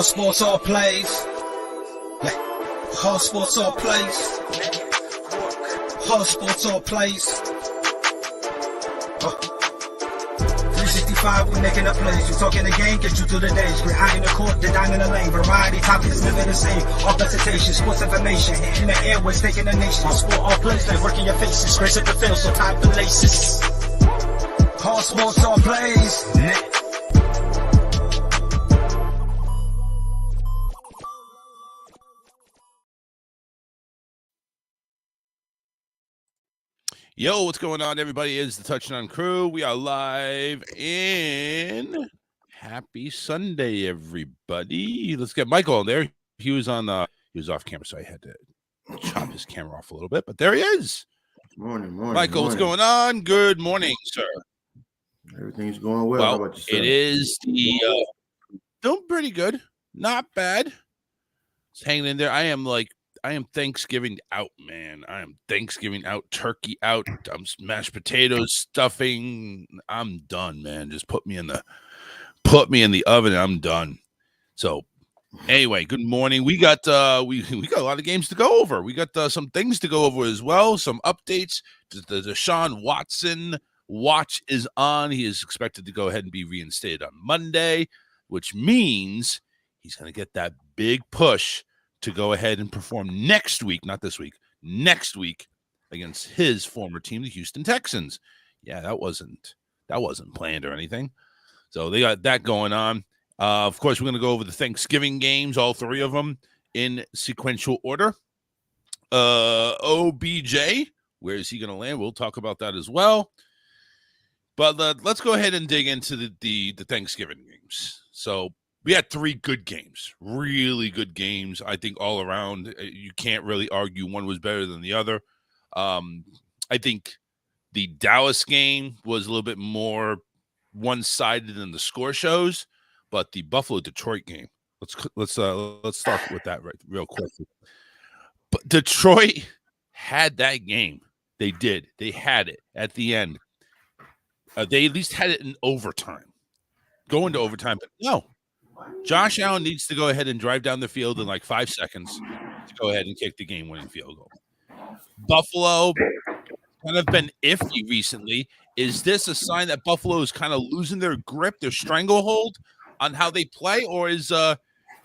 sports, all plays. Yeah. All sports, all plays. All sports, all plays. 365, we making up plays. You talking the game, get you through the days. We're high in the court, the dime in the lane. Variety topics, living the same. All presentation, sports information. Hitting the airways, taking the nation. All sport, all plays, like working your faces. Grace at the field, so tie the laces. All sports, all plays. Yo, what's going on, everybody? It's the Touchdown Crew. We are live in Happy Sunday, everybody. Let's get Michael on there. He was off camera, so I had to chop his camera off a little bit, but there he is. Morning, Michael, what's going on? Good morning, sir. Everything's going well. Well, how about yourself? it is doing pretty good. Not bad. It's hanging in there. I am Thanksgiving out, man. I am Thanksgiving out, turkey out. I'm mashed potatoes, stuffing. I'm done, man. Just put me in the oven and I'm done. So anyway, good morning. We got we got a lot of games to go over. We got some things to go over as well. Some updates. The DeShawn Watson watch is on. He is expected to go ahead and be reinstated on Monday, which means he's going to get that big push to go ahead and perform next week, not this week, next week against his former team, the Houston Texans. Yeah, that wasn't planned or anything. So they got that going on. Of course, we're going to go over the Thanksgiving games, all three of them in sequential order. OBJ, where is he going to land? We'll talk about that as well. But let's go ahead and dig into the Thanksgiving games. So we had three good games, really good games. I think all around, you can't really argue one was better than the other. I think the Dallas game was a little bit more one-sided than the score shows, but the Buffalo-Detroit game, let's start with that real quick. But Detroit had that game. They did. They had it at the end. They at least had it in overtime, going to overtime, but no. Josh Allen needs to go ahead and drive down the field in like 5 seconds to go ahead and kick the game-winning field goal. Buffalo kind of been iffy recently. Is this a sign that Buffalo is kind of losing their grip, their stranglehold on how they play, or is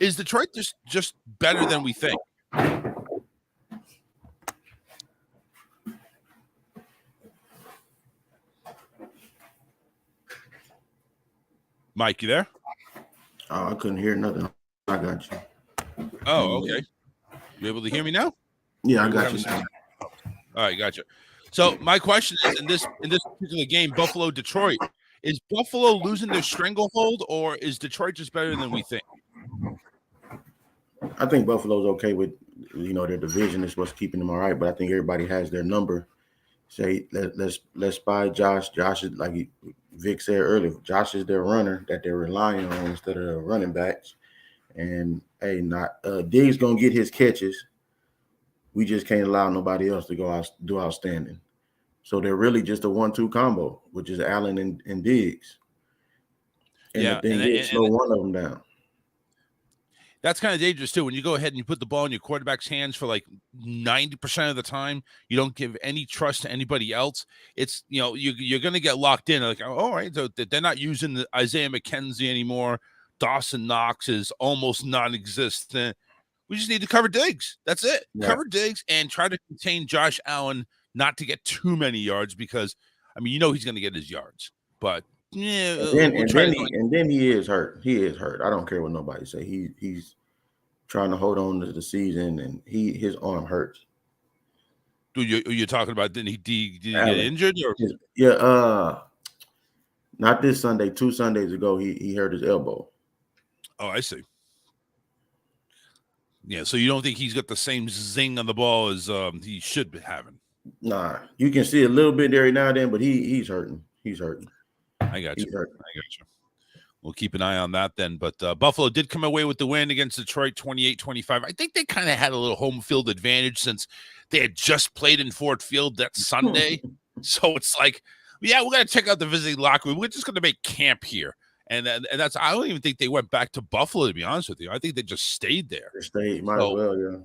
Detroit just better than we think? Mike, you there? Oh, I couldn't hear nothing. I got you. Oh, okay. You able to hear me now? Yeah, I got you. All right, gotcha. So my question is, in this particular game, Buffalo-Detroit, is Buffalo losing their stranglehold, or is Detroit just better than we think? I think Buffalo's okay with, their division is what's keeping them all right, but I think everybody has their number. Say, let's spy Josh. Josh is, like Vic said earlier, Josh is their runner that they're relying on instead of the running backs. And hey, Diggs gonna get his catches. We just can't allow nobody else to go out do outstanding. So they're really just a 1-2 combo, which is Allen and Diggs. And the thing is, slow one of them down. That's kind of dangerous too. When you go ahead and you put the ball in your quarterback's hands for like 90% of the time, you don't give any trust to anybody else. It's, you're going to get locked in. Like, all right, so they're not using the Isaiah McKenzie anymore. Dawson Knox is almost non-existent. We just need to cover Diggs. That's it. Yeah. Cover Diggs and try to contain Josh Allen not to get too many yards because, he's going to get his yards. But yeah, and then he is hurt. He is hurt. I don't care what nobody say. He's trying to hold on to the season, and his arm hurts. You're talking about? Did he get injured? Or? Not this Sunday. 2 Sundays ago, he hurt his elbow. Oh, I see. Yeah, so you don't think he's got the same zing on the ball as he should be having? Nah, you can see a little bit every now and then, but he's hurting. He's hurting. I got you. We'll keep an eye on that then. But Buffalo did come away with the win against Detroit 28-25. I think they kind of had a little home field advantage since they had just played in Ford Field that Sunday. So it's like, yeah, we're going to check out the visiting locker room. We're just going to make camp here. And that's I don't even think they went back to Buffalo, to be honest with you. I think they just stayed there. They stayed, might as well, yeah.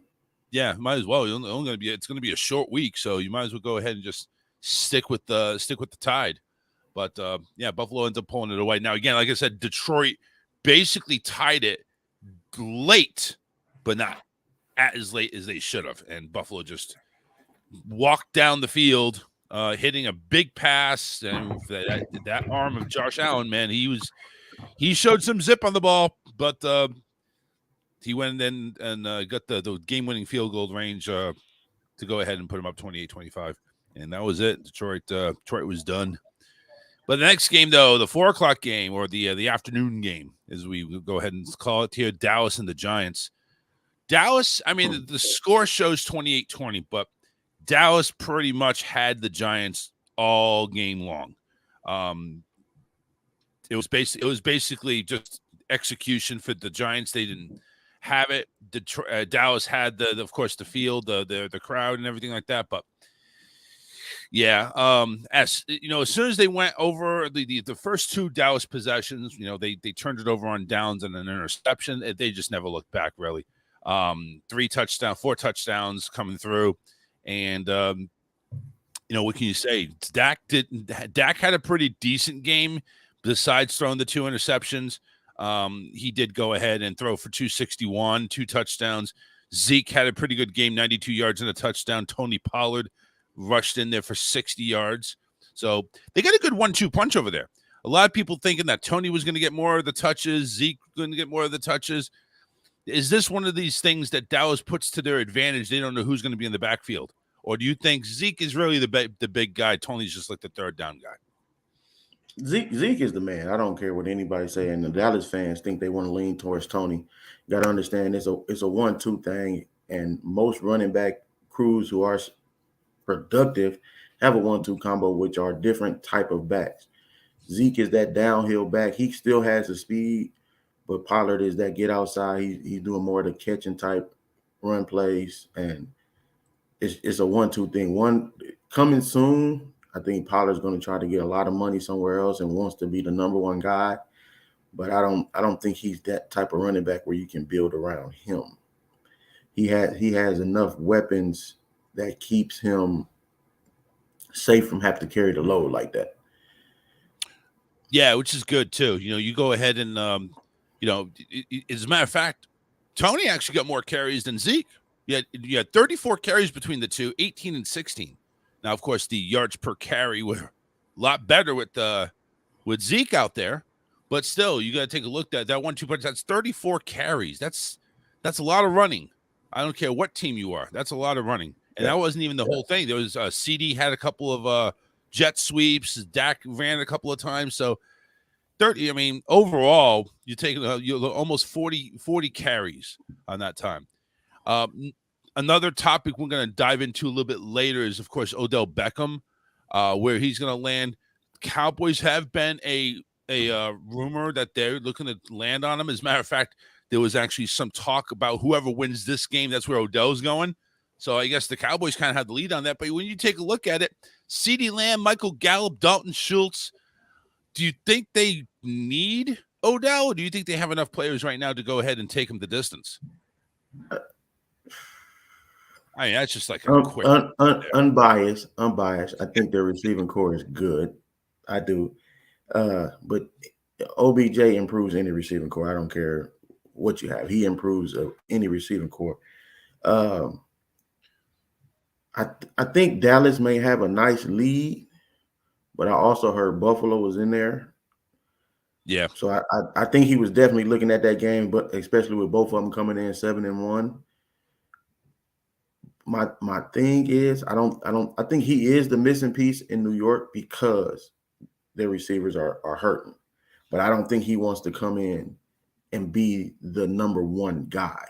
Yeah, might as well. It's going to be a short week, so you might as well go ahead and just stick with the Tide. But yeah, Buffalo ends up pulling it away. Now again, like I said, Detroit basically tied it late, but not as late as they should have. And Buffalo just walked down the field, hitting a big pass, and that arm of Josh Allen, man, he showed some zip on the ball, but he went in and got the game-winning field goal range to go ahead and put him up 28-25, and that was it. Detroit was done. But the next game, though, the 4 o'clock game, or the afternoon game, as we go ahead and call it here, Dallas and the Giants. Dallas, I mean, the score shows 28-20, but Dallas pretty much had the Giants all game long. It was basically just execution for the Giants. They didn't have it. Dallas had of course the field, the crowd, and everything like that. But yeah, as you know, as soon as they went over the first 2 Dallas possessions, you know, they turned it over on downs and an interception. They just never looked back, really. 4 touchdowns coming through, and you know, what can you say? Dak had a pretty decent game besides throwing the 2 interceptions. He did go ahead and throw for 261, 2 touchdowns. Zeke had a pretty good game, 92 yards and a touchdown. Tony Pollard rushed in there for 60 yards. So they got a good 1-2 punch over there. A lot of people thinking that Tony was going to get more of the touches, Zeke going to get more of the touches. Is this one of these things that Dallas puts to their advantage? They don't know who's going to be in the backfield. Or do you think Zeke is really the big guy? Tony's just like the third down guy. Zeke is the man. I don't care what anybody say. And the Dallas fans think they want to lean towards Tony. You got to understand it's a 1-2 thing, and most running back crews who are productive have a 1-2 combo, which are different type of backs. Zeke is that downhill back. He still has the speed, but Pollard is that get outside. He's doing more of the catching type run plays, and it's a 1-2 thing. One coming soon. I think Pollard's going to try to get a lot of money somewhere else and wants to be the number 1 guy, but I don't think he's that type of running back where you can build around him. He has enough weapons that keeps him safe from having to carry the load like that. Yeah, which is good too. You know, you go ahead and you know, as a matter of fact, Tony actually got more carries than Zeke. You had 34 carries between the two, 18 and 16. Now, of course, the yards per carry were a lot better with Zeke out there, but still, you got to take a look at that 1-2 punch. That's 34 carries. That's a lot of running. I don't care what team you are. That's a lot of running, and that wasn't even the whole thing. There was CD had a couple of jet sweeps. Dak ran a couple of times. So 30. I mean, overall, you take almost 40 carries on that time. Another topic we're going to dive into a little bit later is, of course, Odell Beckham, where he's going to land. Cowboys have been a rumor that they're looking to land on him. As a matter of fact, there was actually some talk about whoever wins this game, that's where Odell's going. So I guess the Cowboys kind of had the lead on that. But when you take a look at it, CeeDee Lamb, Michael Gallup, Dalton Schultz, do you think they need Odell, or do you think they have enough players right now to go ahead and take him the distance? I mean, that's just like a quick unbiased. I think their receiving core is good. I do. But OBJ improves any receiving core. I don't care what you have. He improves any receiving core. I think Dallas may have a nice lead, but I also heard Buffalo was in there. Yeah. So I think he was definitely looking at that game, but especially with both of them coming in 7-1. My thing is I think he is the missing piece in New York because their receivers are hurting. But I don't think he wants to come in and be the number 1 guy.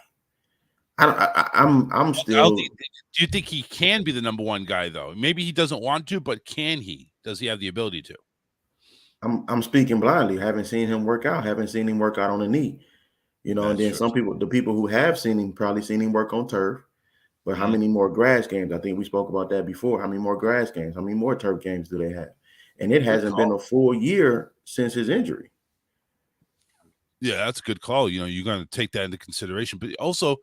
I'm still. Do you think he can be the number 1 guy though? Maybe he doesn't want to, but can he? Does he have the ability to? I'm speaking blindly. Haven't seen him work out. Haven't seen him work out on the knee. You know, and then the people who have seen him probably seen him work on turf. But how many more grass games? I think we spoke about that before. How many more grass games? How many more turf games do they have? And it hasn't been a full year since his injury. Yeah, that's a good call. You're going to take that into consideration. But also,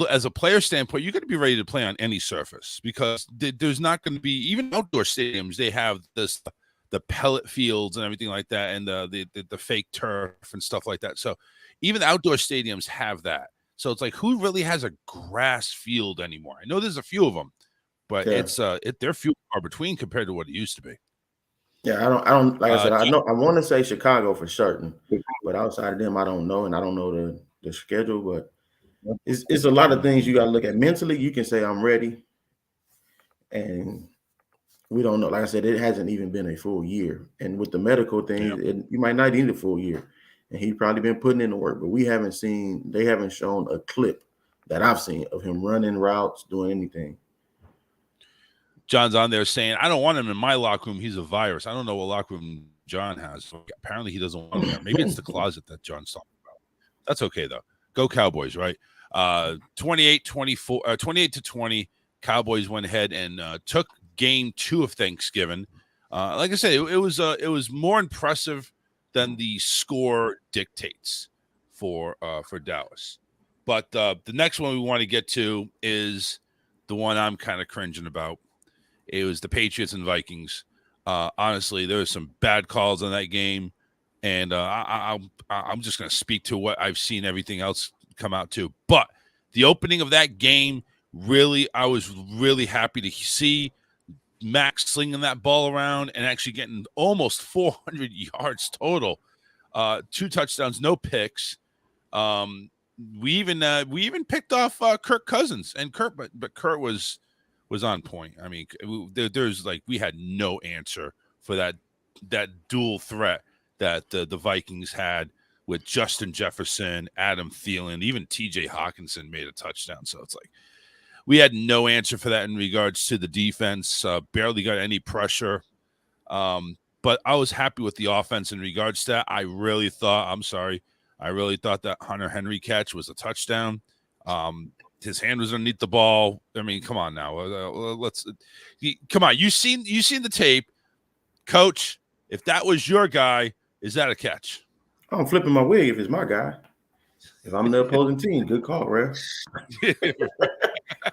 as a player standpoint, you're going to be ready to play on any surface because there's not going to be, even outdoor stadiums, they have the pellet fields and everything like that, and the fake turf and stuff like that. So even outdoor stadiums have that. So it's like, who really has a grass field anymore? I know there's a few of them, but they're few and far between compared to what it used to be. Yeah, I don't like I said, I want to say Chicago for certain, but outside of them, I don't know, and I don't know the schedule, but it's a lot of things you got to look at. Mentally, you can say I'm ready, and we don't know. Like I said, it hasn't even been a full year, and with the medical things, you might not need a full year, and he's probably been putting in the work, but they haven't shown a clip that I've seen of him running routes, doing anything. John's on there saying, I don't want him in my locker room. He's a virus. I don't know what locker room John has. Apparently, he doesn't want him there. Maybe it's the closet that John's talking about. That's okay, though. Go Cowboys, right? 28-20, Cowboys went ahead and took game 2 of Thanksgiving. Like I said, it was more impressive than the score dictates for Dallas. But the next one we want to get to is the one I'm kind of cringing about. It was the Patriots and Vikings. Honestly, there were some bad calls on that game, and I'm just going to speak to what I've seen everything else come out to. But the opening of that game, I was really happy to see Max slinging that ball around and actually getting almost 400 yards total, 2 touchdowns, no picks. We even picked off Kirk Cousins and Kurt, but Kurt was on point. I mean, we had no answer for that dual threat that the Vikings had with Justin Jefferson, Adam Thielen, even TJ Hawkinson made a touchdown. So it's like we had no answer for that in regards to the defense. Barely got any pressure. But I was happy with the offense in regards to that. I really thought that Hunter Henry catch was a touchdown. His hand was underneath the ball. I mean, come on now. Come on. You seen the tape, Coach? If that was your guy, is that a catch? I'm flipping my wig if it's my guy. If I'm the opposing team, good call, ref.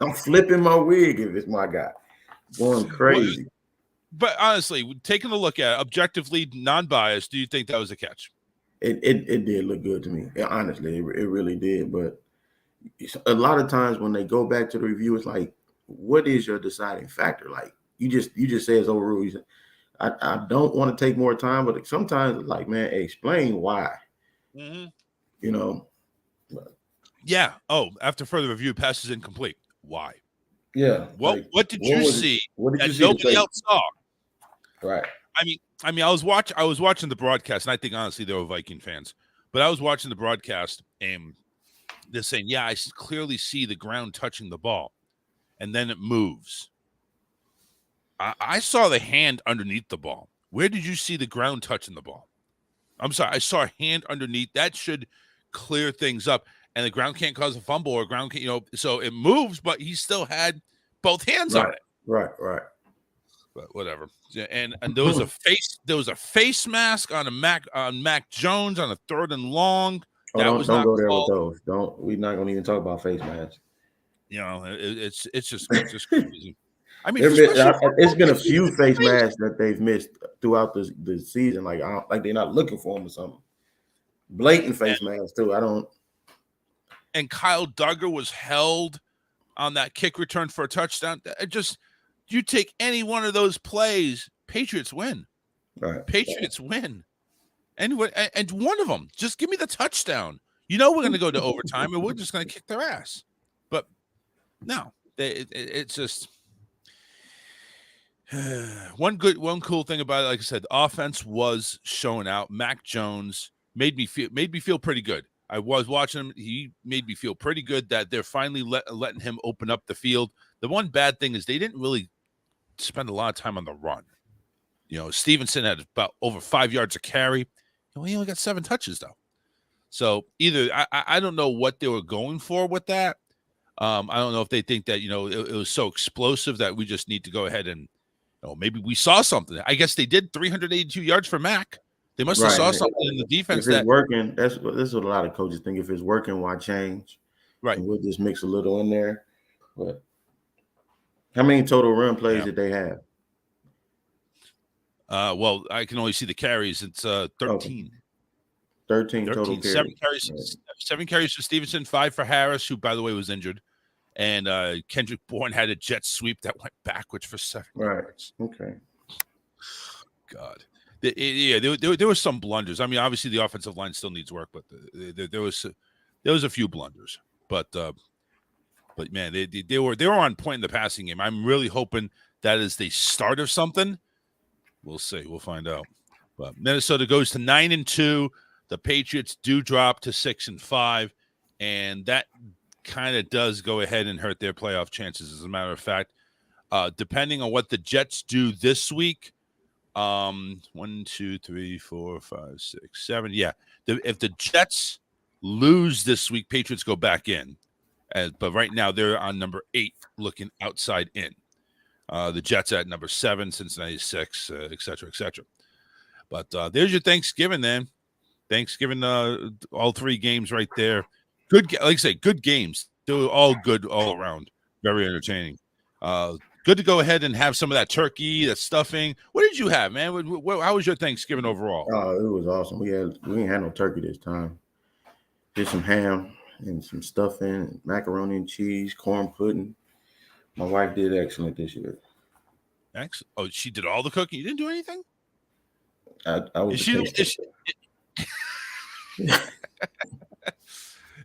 I'm flipping my wig if it's my guy. Going crazy. But honestly, taking a look at it, objectively, non-biased, do you think that was a catch? It did look good to me. Honestly, it really did. But a lot of times when they go back to the review, it's like, what is your deciding factor? Like you just say it's overruled. I don't want to take more time, but sometimes it's like, man, explain why. Mm-hmm. You know. Yeah. Oh, after further review, pass is incomplete. Why? Yeah. What did you see that nobody else saw? Right. I mean, I was watching the broadcast, and I think honestly they were Viking fans, but I was watching the broadcast, and they're saying, "Yeah, I clearly see the ground touching the ball, and then it moves." I saw the hand underneath the ball. Where did you see the ground touching the ball? I'm sorry, I saw a hand underneath. That should clear things up, and the ground can't cause a fumble or ground can't, so it moves, but he still had both hands on it. Right. But whatever. And there was a face mask on Mac Jones on a 3rd and long. Don't go there with those. We're not gonna even talk about face masks. It's just crazy. I mean, it's been a few face masks that they've missed throughout the season. Like they're not looking for them or something. Blatant face masks too. I don't. And Kyle Duggar was held on that kick return for a touchdown. You take any one of those plays, Patriots win. Right. Patriots win. And one of them, just give me the touchdown. We're going to go to overtime and we're just going to kick their ass. But no, it's just one cool thing about it. Like I said, the offense was showing out. Mac Jones made me feel pretty good. I was watching him. He made me feel pretty good that they're finally letting him open up the field. The one bad thing is they didn't really spend a lot of time on the run. Stevenson had about over 5 yards of carry. He only got 7 touches though. So either I don't know what they were going for with that. I don't know if they think that it was so explosive that we just need to go ahead and maybe we saw something. I guess they did 382 yards for Mac. They must have saw something in the defense if it's that working. This is what a lot of coaches think. If it's working, why change? right. And we'll just mix a little in there. But how many total run plays did they have? Well, I can only see the carries. It's 13. Okay. 13 total carries. 7 carries for Stevenson, 5 for Harris, who, by the way, was injured. And Kendrick Bourne had a jet sweep that went backwards for 7 yards. Okay. God. There were some blunders. I mean, obviously the offensive line still needs work, but there was a few blunders. But man, they were on point in the passing game. I'm really hoping that is the start of something. We'll see. We'll find out. But Minnesota goes to 9-2. The Patriots do drop to 6-5, and that kind of does go ahead and hurt their playoff chances. As a matter of fact, depending on what the Jets do this week, 1, 2, 3, 4, 5, 6, 7. Yeah, if the Jets lose this week, Patriots go back in. But right now they're on number 8, looking outside in. The Jets at number 7, Cincinnati 6, et cetera, et cetera. But there's your Thanksgiving, then. Thanksgiving, all 3 games right there. Good, like I say, good games. They're all good all around. Very entertaining. Good to go ahead and have some of that turkey, that stuffing. What did you have, man? How was your Thanksgiving overall? Oh, it was awesome. We didn't have no turkey this time. Did some ham and some stuffing, macaroni and cheese, corn pudding. My wife did excellent this year. Excellent. Oh, she did all the cooking. You didn't do anything? I was.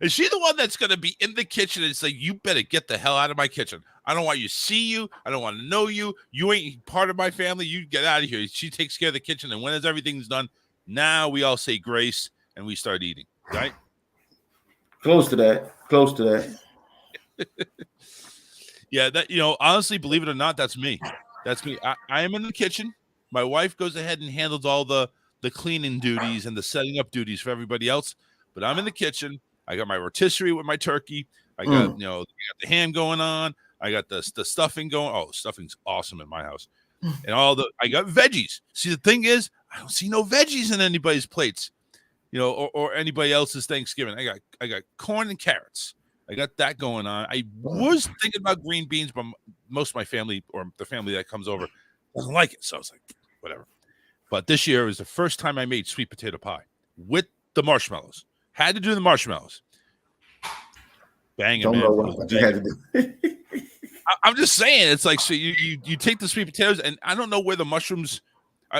Is she the one that's going to be in the kitchen and say, you better get the hell out of my kitchen? I don't want you to see you. I don't want to know you. You ain't part of my family. You get out of here. She takes care of the kitchen, and when everything's done, now we all say grace and we start eating, right? Close to that. Yeah, that honestly, believe it or not, that's me. That's me. I am in the kitchen. My wife goes ahead and handles all the cleaning duties and the setting up duties for everybody else. But I'm in the kitchen. I got my rotisserie with my turkey. I got got the ham going on. I got the stuffing going. Oh, stuffing's awesome in my house. And I got veggies. See, the thing is, I don't see no veggies in anybody's plates, or anybody else's Thanksgiving. I got corn and carrots. I got that going on. I was thinking about green beans, but most of my family, or the family that comes over, doesn't like it. So I was like, whatever. But this year was the first time I made sweet potato pie with the marshmallows. Had to do the marshmallows. Bang it, man. Don't know what you had to do. I'm just saying, it's like, so you take the sweet potatoes, and I don't know where the mushrooms,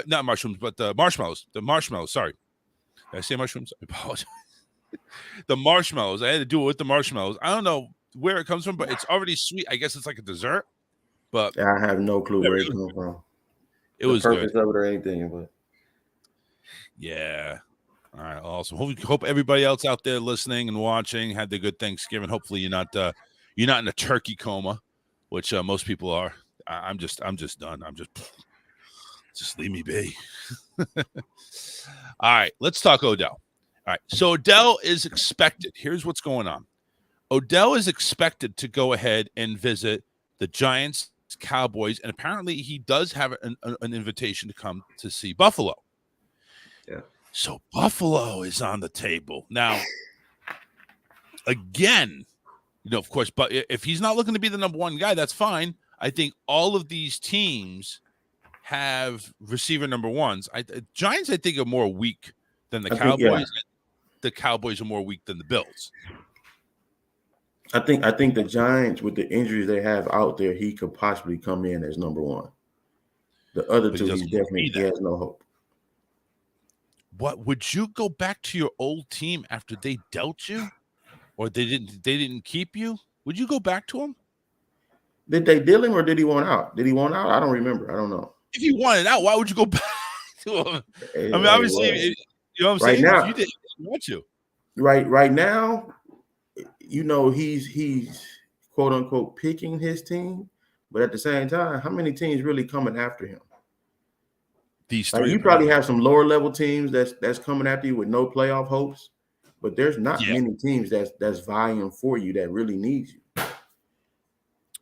not mushrooms, but the marshmallows. Sorry. Did I say mushrooms? I apologize. The marshmallows. I had to do it with the marshmallows. I don't know where it comes from, but it's already sweet. I guess it's like a dessert. But I have no clue where it comes from. It was good. Of it or anything, but yeah. All right, awesome. Hope everybody else out there listening and watching had the good Thanksgiving. Hopefully you're not in a turkey coma, which most people are. I'm just done. Just leave me be. All right, let's talk Odell. All right, so Odell is expected. Here's what's going on. Odell is expected to go ahead and visit the Giants, Cowboys, and apparently he does have an invitation to come to see Buffalo. Yeah. So Buffalo is on the table. Now, again, of course, but if he's not looking to be the number 1 guy, that's fine. I think all of these teams have receiver number 1s. Giants, I think, are more weak than the Cowboys. Yeah. The Cowboys are more weak than the Bills. I think the Giants, with the injuries they have out there, he could possibly come in as number 1. The other two, he has no hope. What, would you go back to your old team after they dealt you, or they didn't keep you? Would you go back to them? Did they deal him, or did he want out? Did he want out? I don't remember. I don't know. If he wanted out, why would you go back to him? I mean, obviously, you know what I'm saying? Now, if you didn't want to. Right now, he's quote unquote picking his team, but at the same time, how many teams really coming after him? These 3. You probably have some lower level teams that's coming after you with no playoff hopes, but there's not many teams that's vying for you that really needs you.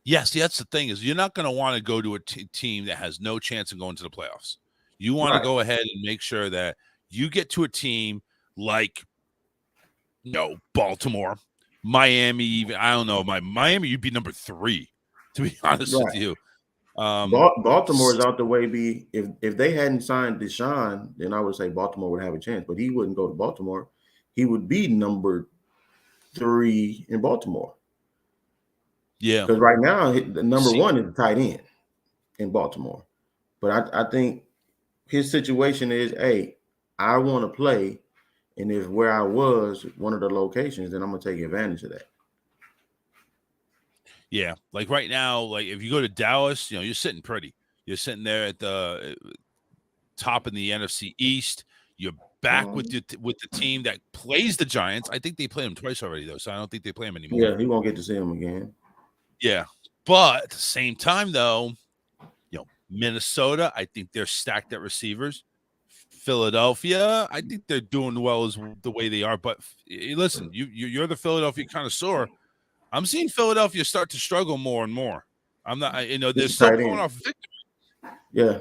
Yes, that's the thing, is you're not going to want to go to a team that has no chance of going to the playoffs. You want to go ahead and make sure that you get to a team like, Baltimore, Miami, even, I don't know, Miami, you'd be number 3, to be honest with you. Baltimore is out the way. If they hadn't signed DeShawn, then I would say Baltimore would have a chance. But he wouldn't go to Baltimore. He would be number 3 in Baltimore. Yeah, because right now the number 1 is the tight end in Baltimore. But I think his situation is, hey, I want to play, and if where I was one of the locations, then I'm gonna take advantage of that. Yeah, like right now, like if you go to Dallas, you're sitting pretty. You're sitting there at the top in the NFC East. You're back with the team that plays the Giants. I think they played them twice already, though, so I don't think they play them anymore. Yeah, he won't get to see them again. Yeah, but at the same time, though, Minnesota, I think they're stacked at receivers. Philadelphia, I think they're doing well as the way they are. But listen, you're the Philadelphia connoisseur. I'm seeing Philadelphia start to struggle more and more. I'm not, they're still going off victory. Yeah,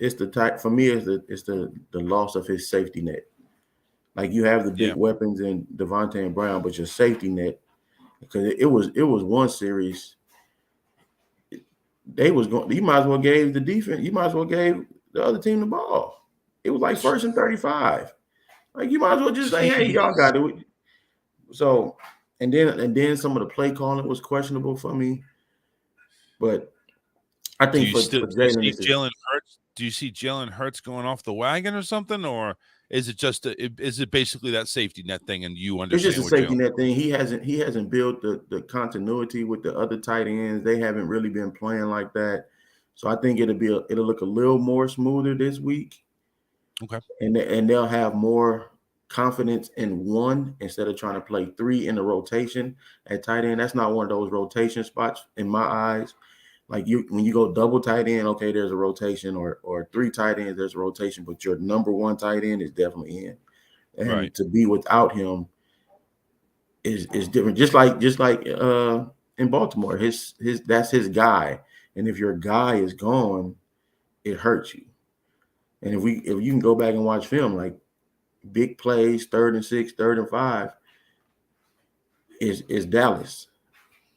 it's the type for me. It's the loss of his safety net. Like you have the big weapons in Devontae and Brown, but your safety net, because it was one series. They was going. You might as well gave the defense. You might as well gave the other team the ball. It was like 1st and 35. Like you might as well just say, "Hey, y'all got it." So, and then some of the play calling was questionable for me. But I think do you see Jalen Hurts going off the wagon or something, or is it basically that safety net thing? And you understand it's just a safety net thing. He hasn't built the continuity with the other tight ends. They haven't really been playing like that. So I think it'll look a little more smoother this week. Okay, and they'll have more confidence in one instead of trying to play 3 in the rotation at tight end. That's not one of those rotation spots in my eyes. Like when you go double tight end, okay, there's a rotation, or 3 tight ends, there's a rotation, but your number 1 tight end is definitely in. And to be without him is different. Just like in Baltimore, that's his guy. And if your guy is gone, it hurts you. And if you can go back and watch film, like big plays, 3rd and 6, 3rd and 5, is Dallas.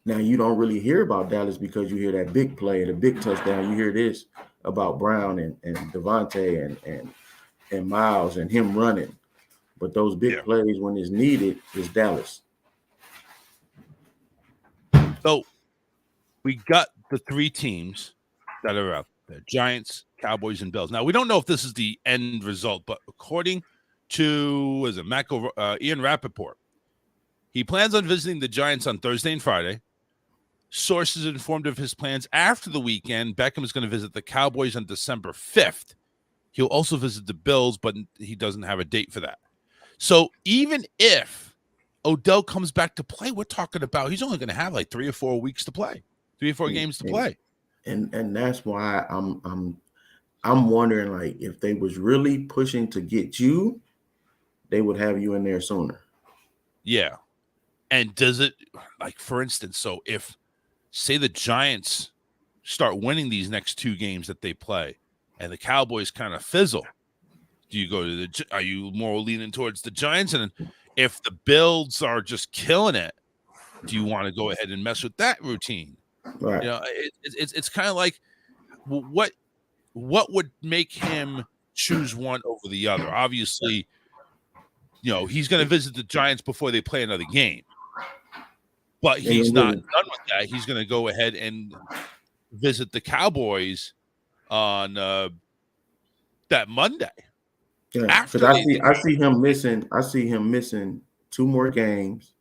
Now you don't really hear about Dallas because you hear that big play, the big touchdown. You hear this about Brown and Devontae and Miles and him running. But those big plays when it's needed is Dallas. So we got the 3 teams that are out there: Giants, Cowboys, and Bills. Now we don't know if this is the end result, but according to Ian Rappaport, he plans on visiting the Giants on Thursday and Friday. Sources informed of his plans after the weekend. Beckham is going to visit the Cowboys on December 5th. He'll also visit the Bills, but he doesn't have a date for that. So even if Odell comes back to play, we're talking about he's only going to have like 3 or 4 weeks to play, 3 or 4 games to play. And that's why I'm wondering, like, if they was really pushing to get you, they would have you in there sooner. Yeah. And does it, like, for instance, so if, say, the Giants start winning these next 2 games that they play and the Cowboys kind of fizzle, do you go to are you more leaning towards the Giants? And if the Bills are just killing it, do you want to go ahead and mess with that routine? Right. It's kind of like, what would make him choose one over the other? Obviously, he's going to visit the Giants before they play another game. But he's not done with that. He's going to go ahead and visit the Cowboys on that Monday. Yeah, because I see him missing 2 more games,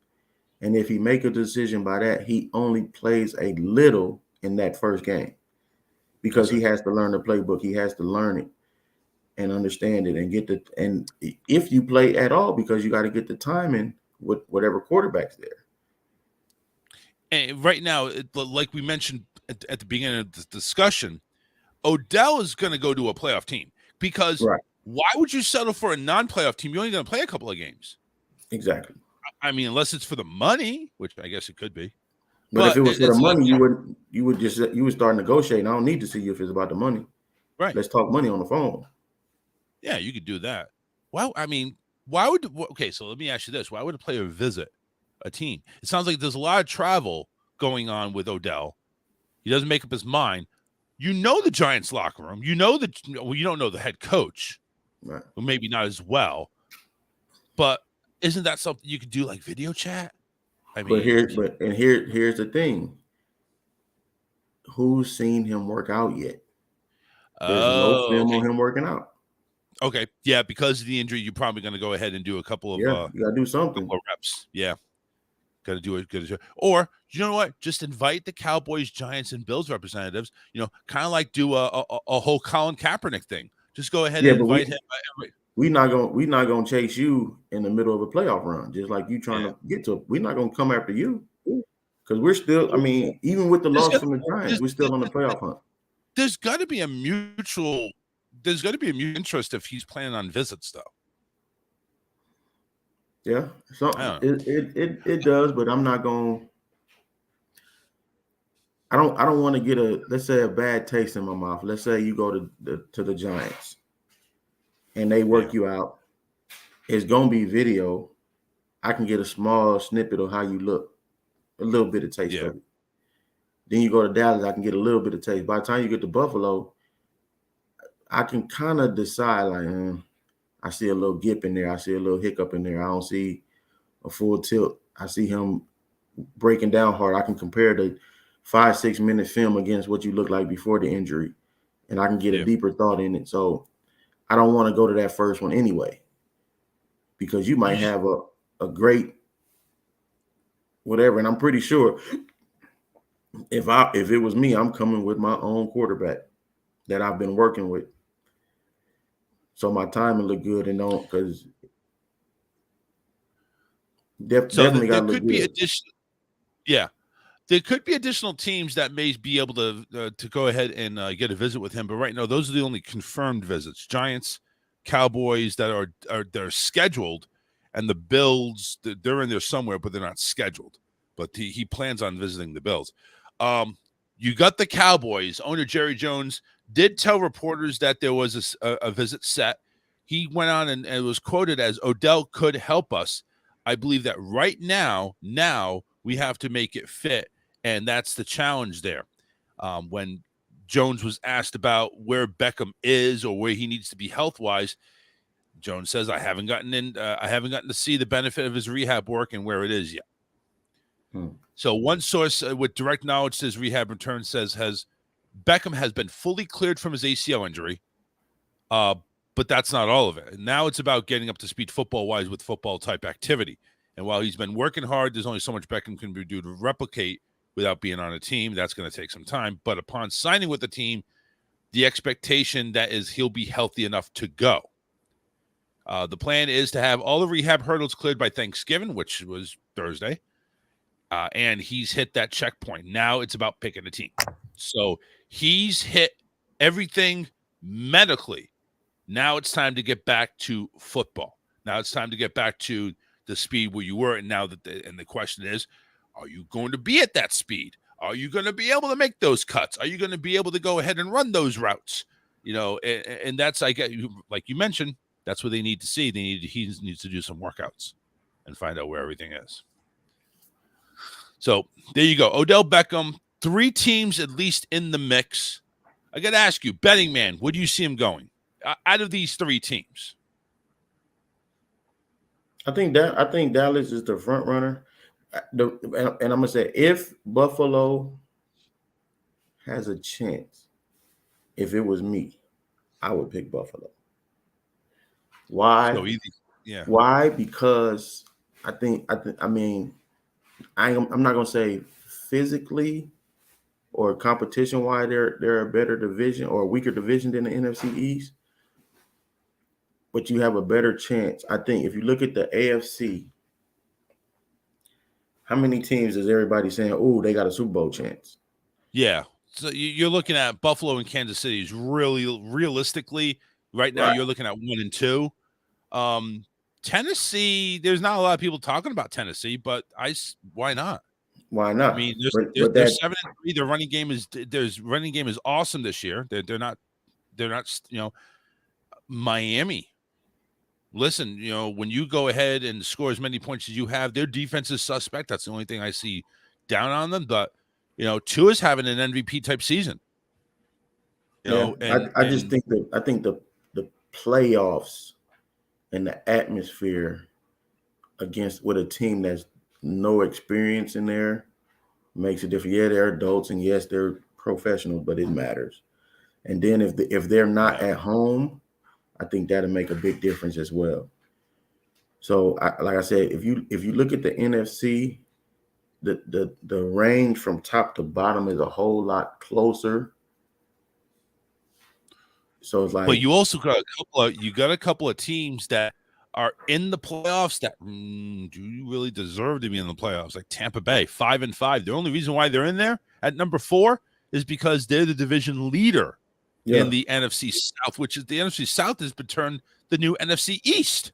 and if he make a decision by that, he only plays a little in that first game because he has to learn the playbook. He has to learn it and understand it and if you play at all, because you got to get the timing with whatever quarterback's there. And right now, like we mentioned at the beginning of the discussion, Odell is going to go to a playoff team because why would you settle for a non-playoff team? You're only going to play a couple of games. Exactly. I mean, unless it's for the money, which I guess it could be. But if it was for the money, you would start negotiating. I don't need to see you if it's about the money. Right. Let's talk money on the phone. Yeah, you could do that. Well, I mean, why would okay? So let me ask you this: why would a player visit a team? It sounds like there's a lot of travel going on with Odell. He doesn't make up his mind. You know the Giants locker room. You know that. Well, you don't know the head coach, Right. well, maybe not as well. But isn't that something you could do like video chat? I mean, here's the thing. Who's seen him work out yet? There's no film on him working out. Okay, yeah, because of the injury, you're probably going to go ahead and do a couple of you gotta do something. Reps. Yeah, got to do it. Or you know what? Just invite the Cowboys, Giants, and Bills representatives. Kind of like do a whole Colin Kaepernick thing. Just go ahead and invite him. We're not gonna chase you in the middle of a playoff run, just like you trying to get to. We're not gonna come after you because we're still. I mean, even with the loss from the Giants, we're still on the playoff hunt. There's got to be a mutual. There's got to be a mutual interest if he's planning on visits, though. Yeah, so it does, but I'm not going. I don't want to get let's say a bad taste in my mouth. Let's say you go to the Giants, and they work you out. It's gonna be video. I can get a small snippet of how you look, a little bit of taste of it. Then you go to Dallas, I can get a little bit of taste. By the time you get to Buffalo, I can kind of decide like, I see a little gip in there. I see a little hiccup in there. I don't see a full tilt. I see him breaking down hard. I can compare the 5-6 minute film against what you look like before the injury, and I can get a deeper thought in it. So I don't want to go to that first one anyway, because you might have a great whatever. And I'm pretty sure if it was me, I'm coming with my own quarterback that I've been working with. So my timing look good and don't because definitely got to look good. There could be additional teams that may be able to go ahead and get a visit with him. But right now, those are the only confirmed visits. Giants, Cowboys that they're scheduled, and the Bills, they're in there somewhere, but they're not scheduled. But he plans on visiting the Bills. You got the Cowboys. Owner Jerry Jones did tell reporters that there was a visit set. He went on and was quoted as, Odell could help us. I believe that right now we have to make it fit. And that's the challenge there. When Jones was asked about where Beckham is or where he needs to be health-wise, Jones says, I haven't gotten to see the benefit of his rehab work and where it is yet. So one source with direct knowledge to his rehab return says Beckham has been fully cleared from his ACL injury, but that's not all of it. And now it's about getting up to speed football-wise with football-type activity. And while he's been working hard, there's only so much Beckham can do to replicate without being on a team. That's going to take some time. But upon signing with the team, the expectation that is he'll be healthy enough to go. The plan is to have all the rehab hurdles cleared by Thanksgiving, which was Thursday. And he's hit that checkpoint. Now it's about picking a team. So he's hit everything medically. Now it's time to get back to football. Now it's time to get back to the speed where you were. And now and the question is, are you going to be at that speed? Are you going to be able to make those cuts? Are you going to be able to go ahead and run those routes? And that's, like you mentioned, that's what they need to see. He needs to do some workouts and find out where everything is. So there you go. Odell Beckham, 3 teams at least in the mix. I got to ask you, betting man, where do you see him going out of these 3 teams? I think Dallas is the front runner. And I'm gonna say, if Buffalo has a chance, if it was me, I would pick Buffalo. Why? So easy. Yeah. Why? Because I'm not gonna say physically or competition why they're a better division or a weaker division than the NFC East, but you have a better chance. I think if you look at the AFC, how many teams is everybody saying, oh, they got a Super Bowl chance? Yeah. So you're looking at Buffalo and Kansas City is really realistically right now. Right. You're looking at 1 and 2. Tennessee, there's not a lot of people talking about Tennessee, but why not? Why not? I mean, they're 7-3. Their running game is awesome this year. They're not. Miami listen, when you go ahead and score as many points as you have, their defense is suspect. That's the only thing I see down on them. But, Tua's having an MVP type season. I just think the playoffs and the atmosphere with a team that's no experience in there makes a difference. Yeah, they're adults, and yes, they're professionals, but it matters. And then if they're not at home, I think that'll make a big difference as well. So, like I said, if you look at the NFC, the range from top to bottom is a whole lot closer. So it's like, but you also got a couple of teams that are in the playoffs that do you really deserve to be in the playoffs? Like Tampa Bay, 5-5. The only reason why they're in there at number 4 is because they're the division leader in the NFC South, which is the NFC South has been turned the new NFC East.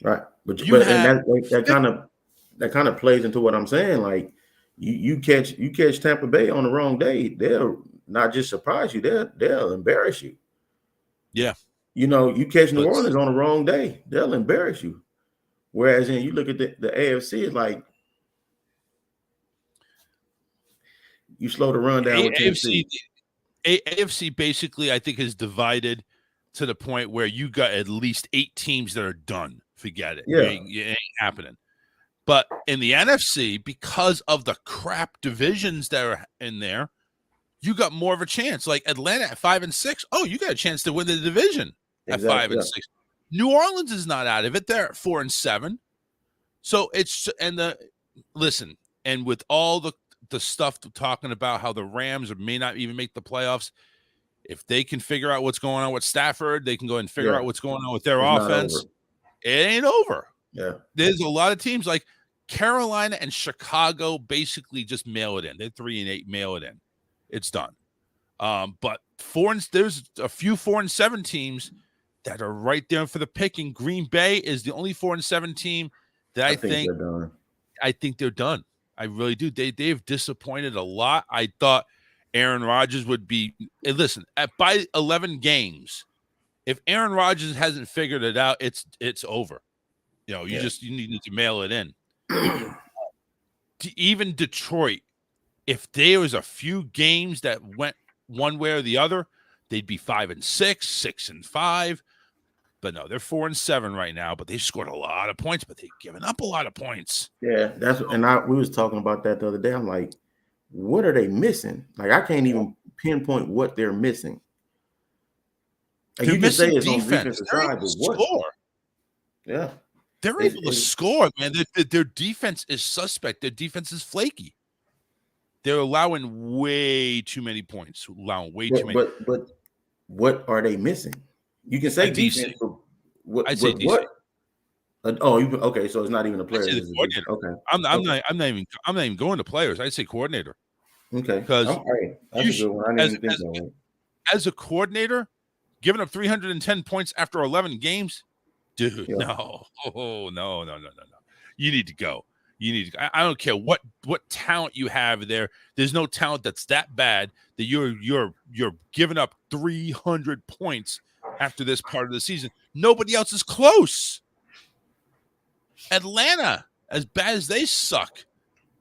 Right, but that kind of plays into what I'm saying. Like you catch Tampa Bay on the wrong day, they'll not just surprise you, they'll embarrass you. Yeah. You catch New Orleans on the wrong day, they'll embarrass you. Whereas you look at the AFC, it's like you slow the run down with Tennessee. AFC basically, I think, is divided to the point where you got at least 8 teams that are done. Forget it. Yeah. It ain't happening. But in the NFC, because of the crap divisions that are in there, you got more of a chance. Like Atlanta at 5-6. Oh, you got a chance to win the division at 5-6. New Orleans is not out of it. They're at 4-7. So listen, and with all the stuff talking about how the Rams may not even make the playoffs, if they can figure out what's going on with Stafford, they can go and figure out what's going on with their offense. It ain't over. Yeah. There's a lot of teams like Carolina and Chicago basically just mail it in. They're 3-8, mail it in. It's done. But there's a few 4-7 teams that are right there for the picking. Green Bay is the only 4-7 team that I think they're done. I really do. They've disappointed a lot. I thought Aaron Rodgers would be. Listen, by 11 games, if Aaron Rodgers hasn't figured it out, it's over. You need to mail it in. Even Detroit, if there was a few games that went one way or the other, they'd be 5-6, 6-5. But no, they're 4-7 right now. But they've scored a lot of points, but they've given up a lot of points. Yeah, we was talking about that the other day. I'm like, what are they missing? Like, I can't even pinpoint what they're missing. Like, you can say it's on defensive side, but what? Score. Yeah, they're able to score, man. Their defense is suspect. Their defense is flaky. They're allowing way too many points. Too many. But what are they missing? You can say defense. I'd say what? Okay. So it's not even a player. Okay. I'm not even going to players. I'd say coordinator. Okay. Because that's a good one. I didn't think that. As a coordinator, giving up 310 points after 11 games, dude. Yeah. No. Oh no. You need to go. I don't care what talent you have there. There's no talent that's that bad that you're giving up 300 points after this part of the season. Nobody else is close. Atlanta, as bad as they suck,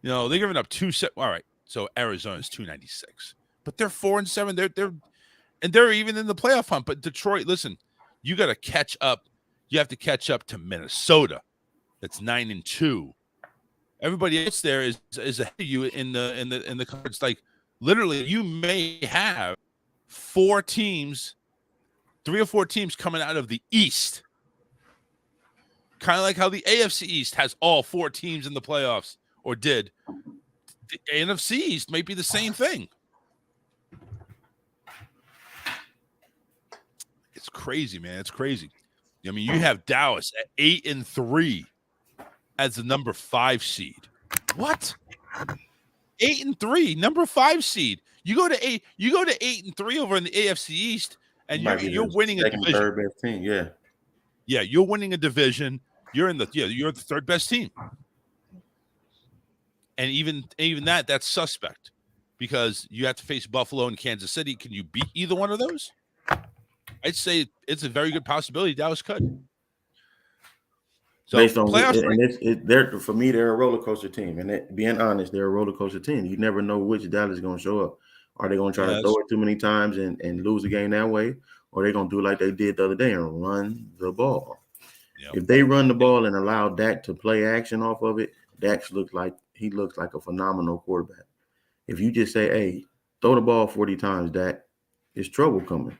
they're giving up 2. All right, so Arizona's 296, but they're 4-7. They're even in the playoff hunt. But Detroit, listen, you got to catch up. You have to catch up to Minnesota, that's 9-2. Everybody else there is ahead of you in the conference. Like, literally, you may have 3 or 4 teams coming out of the East. Kind of like how the AFC East has all 4 teams in the playoffs, or did. The NFC East may be the same thing. It's crazy, man. It's crazy. I mean, you have Dallas at 8-3 as the number 5 seed. What? 8-3, number 5 seed. You go to 8-3 over in the AFC East, and you're winning a division. Third best team, yeah. Yeah, you're winning a division. You're the 3rd best team. And even that's suspect, because you have to face Buffalo and Kansas City. Can you beat either one of those? I'd say it's a very good possibility Dallas could. So based on playoffs, and they're for me they're a roller coaster team, and being honest, they're a roller coaster team. You never know which Dallas is going to show up. Are they going to try to throw it too many times and lose the game that way, or are they going to do like they did the other day and run the ball? Yep. If they run the ball and allow Dak to play action off of it, Dak looks like a phenomenal quarterback. If you just say, "Hey, throw the ball 40 times, Dak," there's trouble coming.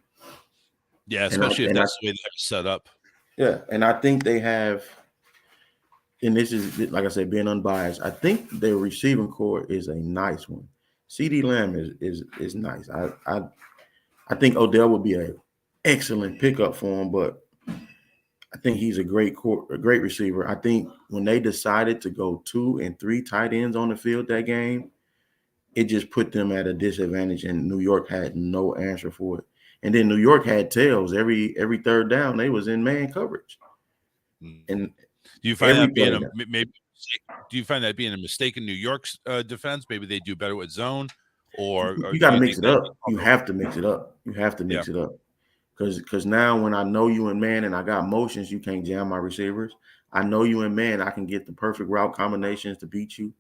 Yeah, especially if that's the way they have it set up. Yeah, and I think they have. And this is, like I said, being unbiased, I think their receiving core is a nice one. CeeDee Lamb is nice. I think Odell would be an excellent pickup for him, but I think he's a great receiver. I think when they decided to go 2 and 3 tight ends on the field that game, it just put them at a disadvantage, and New York had no answer for it. And then New York had tails every third down. They was in man coverage, and do you find that being do you find that being a mistake in New York's defense? Maybe they do better with zone, or you got to mix it up. You have to mix it up. You have to mix it up because now when I know you in man and I got motions, you can't jam my receivers. I know you in man, I can get the perfect route combinations to beat you.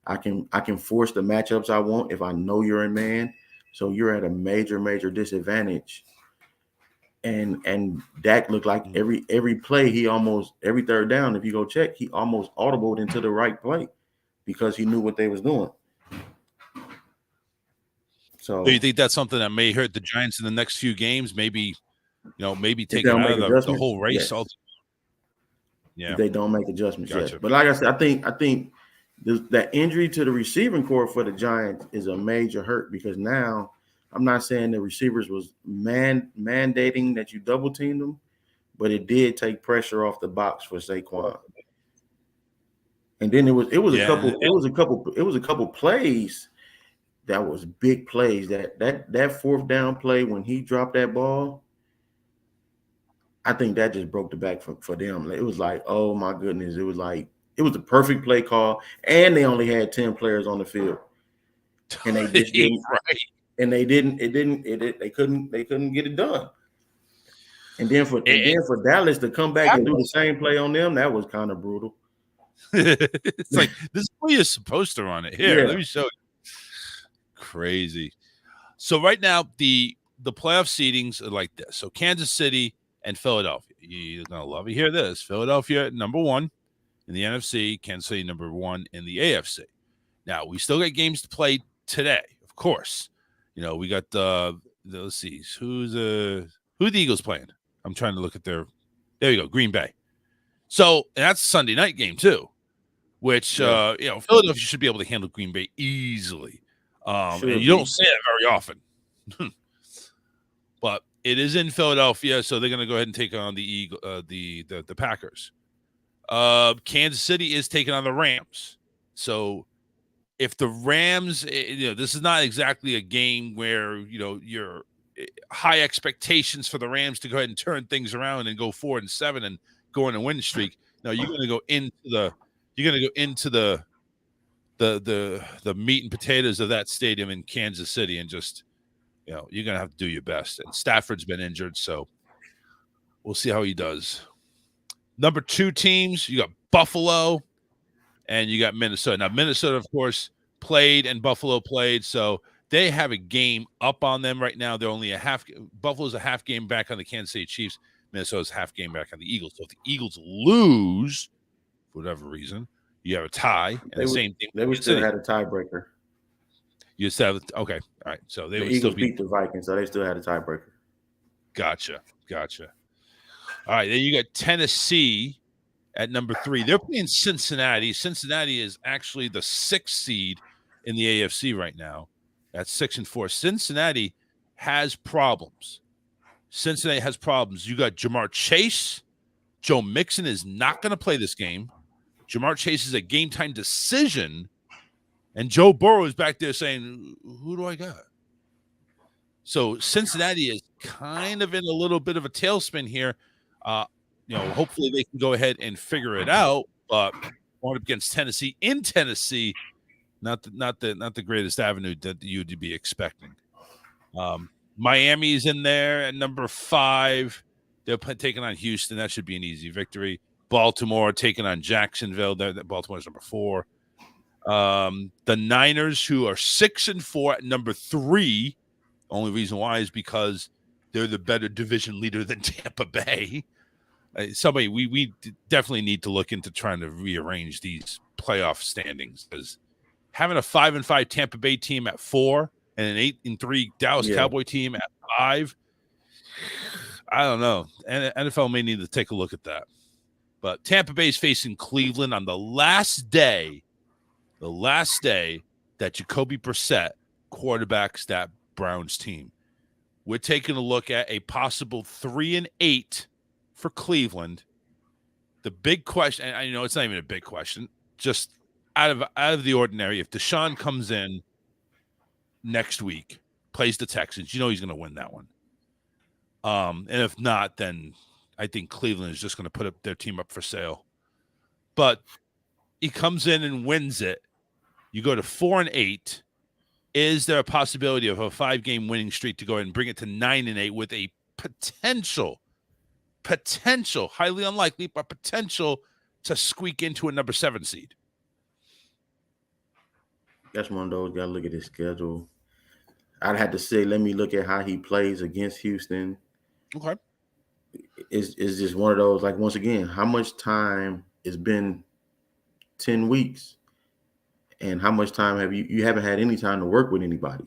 I can force the matchups I want if I know you're in man. So you're at a major disadvantage. And Dak looked like every play every third down, if you go check, he almost audibled into the right play because he knew what they was doing. So do you think that's something that may hurt the Giants in the next few games? Maybe take it out of the whole race. Yes. Yeah, if they don't make adjustments yet. But like I said, I think that injury to the receiving core for the Giants is a major hurt because now I'm not saying the receivers was mandating that you double team them, but it did take pressure off the box for Saquon. And then it was a couple plays that was big plays. That fourth down play when he dropped that ball, I think that just broke the back for them. It was like, oh my goodness, it was the perfect play call, and they only had 10 players on the field, and they just didn't. Right. And they couldn't get it done. And then for Dallas to come back and do the same play on them, that was kind of brutal. It's like, this is where you're supposed to run it. Here, let me show you. Crazy. So right now, the playoff seedings are like this. So Kansas City and Philadelphia. You're going to love to hear this. Philadelphia, number 1 in the NFC. Kansas City, number 1 in the AFC. Now, we still got games to play today, of course. We got let's see, who the Eagles playing? I'm trying to look at there you go, Green Bay. So that's a Sunday night game too, which Philadelphia should be able to handle Green Bay easily. And you don't say it very often. But it is in Philadelphia, so they're going to go ahead and take on the Packers. Kansas City is taking on the Rams. So if the Rams, this is not exactly a game where, your high expectations for the Rams to go ahead and turn things around and go 4-7 and go on a win streak. No, you're going to go into the meat and potatoes of that stadium in Kansas City and just, you're going to have to do your best. And Stafford's been injured, so we'll see how he does. Number 2 teams, you got Buffalo and you got Minnesota. Now, Minnesota, of course, played and Buffalo played, so they have a game up on them right now. They're only Buffalo's a half game back on the Kansas City Chiefs. Minnesota's half game back on the Eagles. So if the Eagles lose, for whatever reason, you have a tie. And same thing. They would still had a tiebreaker. You said, okay. All right. So the Eagles beat the Vikings, so they still had a tiebreaker. Gotcha. All right. Then you got Tennessee at number 3. They're playing Cincinnati. Cincinnati is actually the 6th seed in the AFC right now. That's 6-4. Cincinnati has problems. You got Jamar Chase. Joe Mixon is not going to play this game. Jamar Chase is a game time decision. And Joe Burrow is back there saying, who do I got? So Cincinnati is kind of in a little bit of a tailspin here. Hopefully they can go ahead and figure it out. But going up against Tennessee in Tennessee, not the greatest avenue that you'd be expecting. Miami's in there at number 5. They're taking on Houston. That should be an easy victory. Baltimore taking on Jacksonville. Baltimore's number 4. The Niners, who are 6-4 at number 3. Only reason why is because they're the better division leader than Tampa Bay. Somebody we definitely need to look into trying to rearrange these playoff standings, because having a 5-5 Tampa Bay team at 4 and an 8-3 Dallas Cowboy team at 5, I don't know. And NFL may need to take a look at that. But Tampa Bay is facing Cleveland on the last day that Jacoby Brissett quarterbacks that Browns team. We're taking a look at a possible 3-8 for Cleveland. The big question, and I know it's not even a big question, just out of the ordinary, if DeShawn comes in next week, plays the Texans, you know he's going to win that one. And if not, then I think Cleveland is just going to put up their team up for sale. But he comes in and wins it. You go to 4-8. Is there a possibility of a 5-game winning streak to go ahead and bring it to 9-8 with a potential, highly unlikely, but potential to squeak into a number 7 seed? That's one of those. Got to look at his schedule. I'd have to say, let me look at how he plays against Houston. Okay. It's just one of those, like, once again, how much time? It's been 10 weeks. And how much time have you haven't had any time to work with anybody?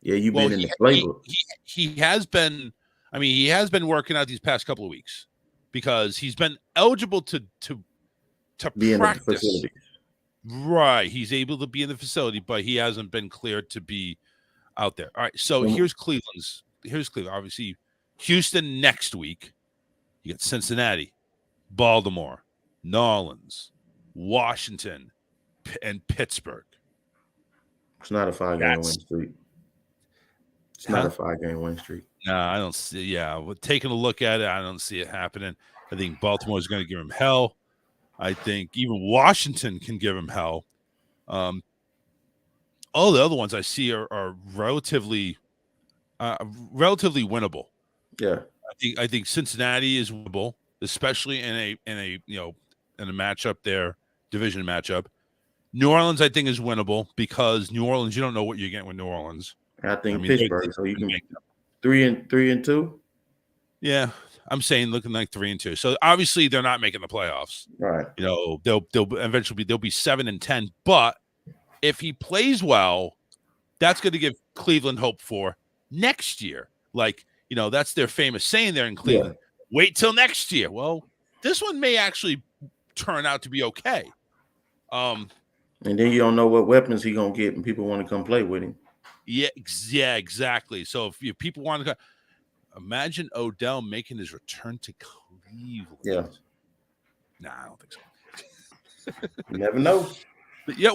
Yeah, you've been in the playbook. He has been, he has been working out these past couple of weeks because he's been eligible to be practice. In the facility. Right. He's able to be in the facility, but he hasn't been cleared to be out there. All right. So here's Cleveland. Obviously, Houston next week. You got Cincinnati, Baltimore, New Orleans, Washington, and Pittsburgh. It's not a 5-game win streak. It's not a 5-game win streak. No, I don't see. Yeah, taking a look at it, I don't see it happening. I think Baltimore is going to give him hell. I think even Washington can give him hell. All the other ones I see are relatively winnable. Yeah, I think Cincinnati is winnable, especially in a matchup there, division matchup. New Orleans, I think, is winnable because New Orleans, you don't know what you're getting with New Orleans. I think Pittsburgh, so you can make 3-2. Yeah, I'm saying looking like 3-2. So obviously they're not making the playoffs. Right. They'll eventually be 7-10. But if he plays well, that's going to give Cleveland hope for next year. Like, that's their famous saying there in Cleveland. Yeah. Wait till next year. Well, this one may actually turn out to be okay. And then you don't know what weapons he's going to get and people want to come play with him. Yeah, exactly. So if people want to imagine Odell making his return to Cleveland. Yeah. Nah, I don't think so. You never know. But yeah,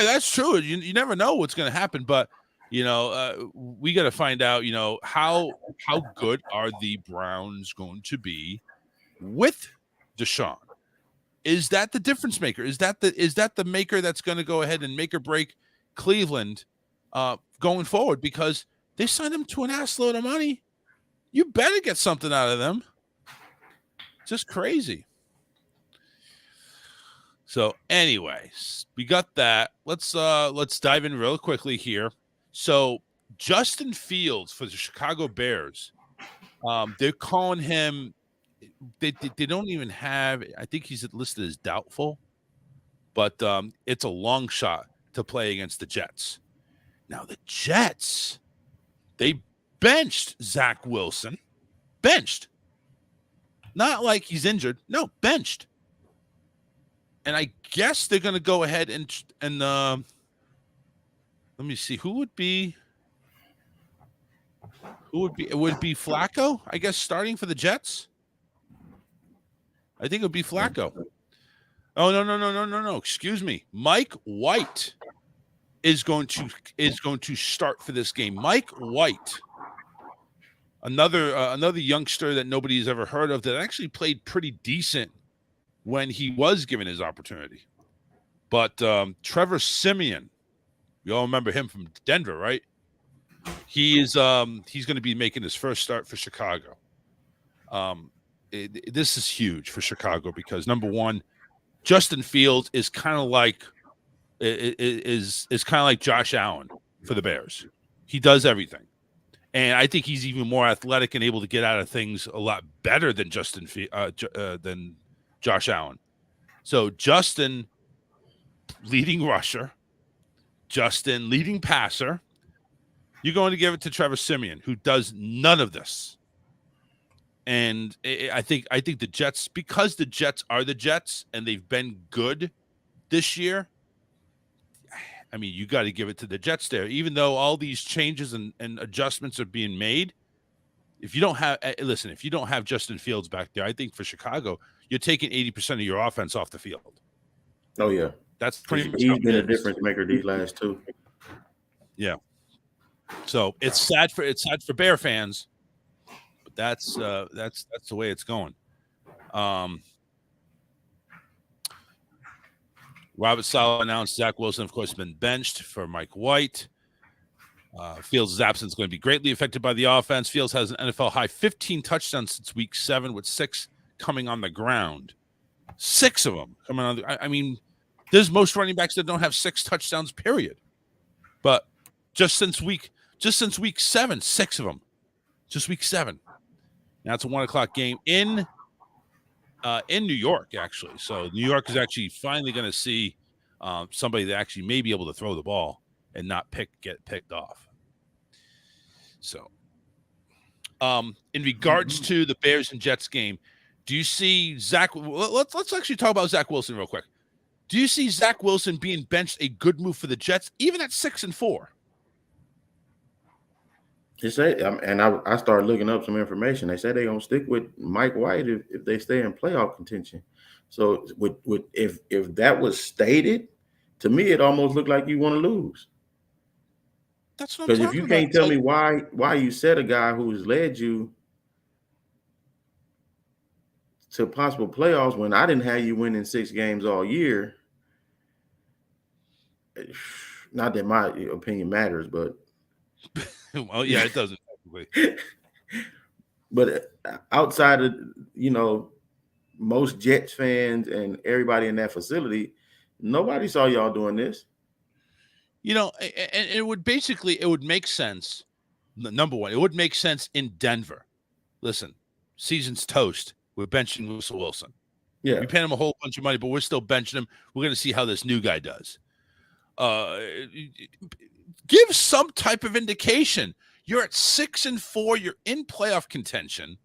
that's true. You never know what's going to happen, but we got to find out, how good are the Browns going to be with DeShawn? Is that the difference maker? Is that the maker that's going to go ahead and make or break Cleveland going forward? Because they signed him to an ass load of money. You better get something out of them. Just crazy. So, anyways, we got that. Let's dive in real quickly here. So, Justin Fields for the Chicago Bears. They're calling him. They don't even have. I think he's listed as doubtful, but it's a long shot to play against the Jets. Now the Jets, they benched Zach Wilson, not like he's injured. No, benched. And I guess they're going to go ahead and let me see who would be. It would be Flacco, I guess, starting for the Jets. I think it would be Flacco. Oh, no. Excuse me. Mike White is going to start for this game. Mike White, another youngster that nobody's ever heard of that actually played pretty decent when he was given his opportunity. But Trevor Siemian, you all remember him from Denver, right? He's going to be making his first start for Chicago. this is huge for Chicago because number one, Justin Fields is kind of like Josh Allen for the Bears. He does everything, and I think he's even more athletic and able to get out of things a lot better than than Josh Allen. So Justin, leading rusher, Justin, leading passer. You're going to give it to Trevor Siemian, who does none of this. And I think the Jets, because the Jets are the Jets and they've been good this year, I mean, you got to give it to the Jets there. Even though all these changes and adjustments are being made, if you don't have Justin Fields back there, I think for Chicago, you're taking 80% of your offense off the field. Oh, yeah. That's pretty much he's been a difference maker these last two. Yeah. So it's sad for Bear fans, but that's the way it's going. Robert Saleh announced Zach Wilson, of course, has been benched for Mike White. Fields' absence is going to be greatly affected by the offense. Fields has an NFL high 15 touchdowns since week 7, with 6 coming on the ground. 6 of them coming on. I mean, there's most running backs that don't have 6 touchdowns, period. But just since week 7, 6 of them. Just week 7. Now it's a 1:00 game in New York, actually. So New York is actually finally going to see somebody that actually may be able to throw the ball and not get picked off. So, in regards to the Bears and Jets game, do you see Zach? Let's actually talk about Zach Wilson real quick. Do you see Zach Wilson being benched a good move for the Jets, even at 6-4? They say, and I started looking up some information. They say they're gonna stick with Mike White if they stay in playoff contention. So, if that was stated, to me, it almost looked like you want to lose. That's what I'm talking about. Because if you can't tell me why you set a guy who's led you to possible playoffs when I didn't have you winning 6 games all year, not that my opinion matters, but well, yeah, it doesn't. But outside of most Jets fans and everybody in that facility, nobody saw y'all doing this. And it would make sense. Number one, it would make sense in Denver. Listen, season's toast. We're benching Russell Wilson. Yeah, we paying him a whole bunch of money, but we're still benching him. We're going to see how this new guy does. Give some type of indication. You're at 6-4. You're in playoff contention,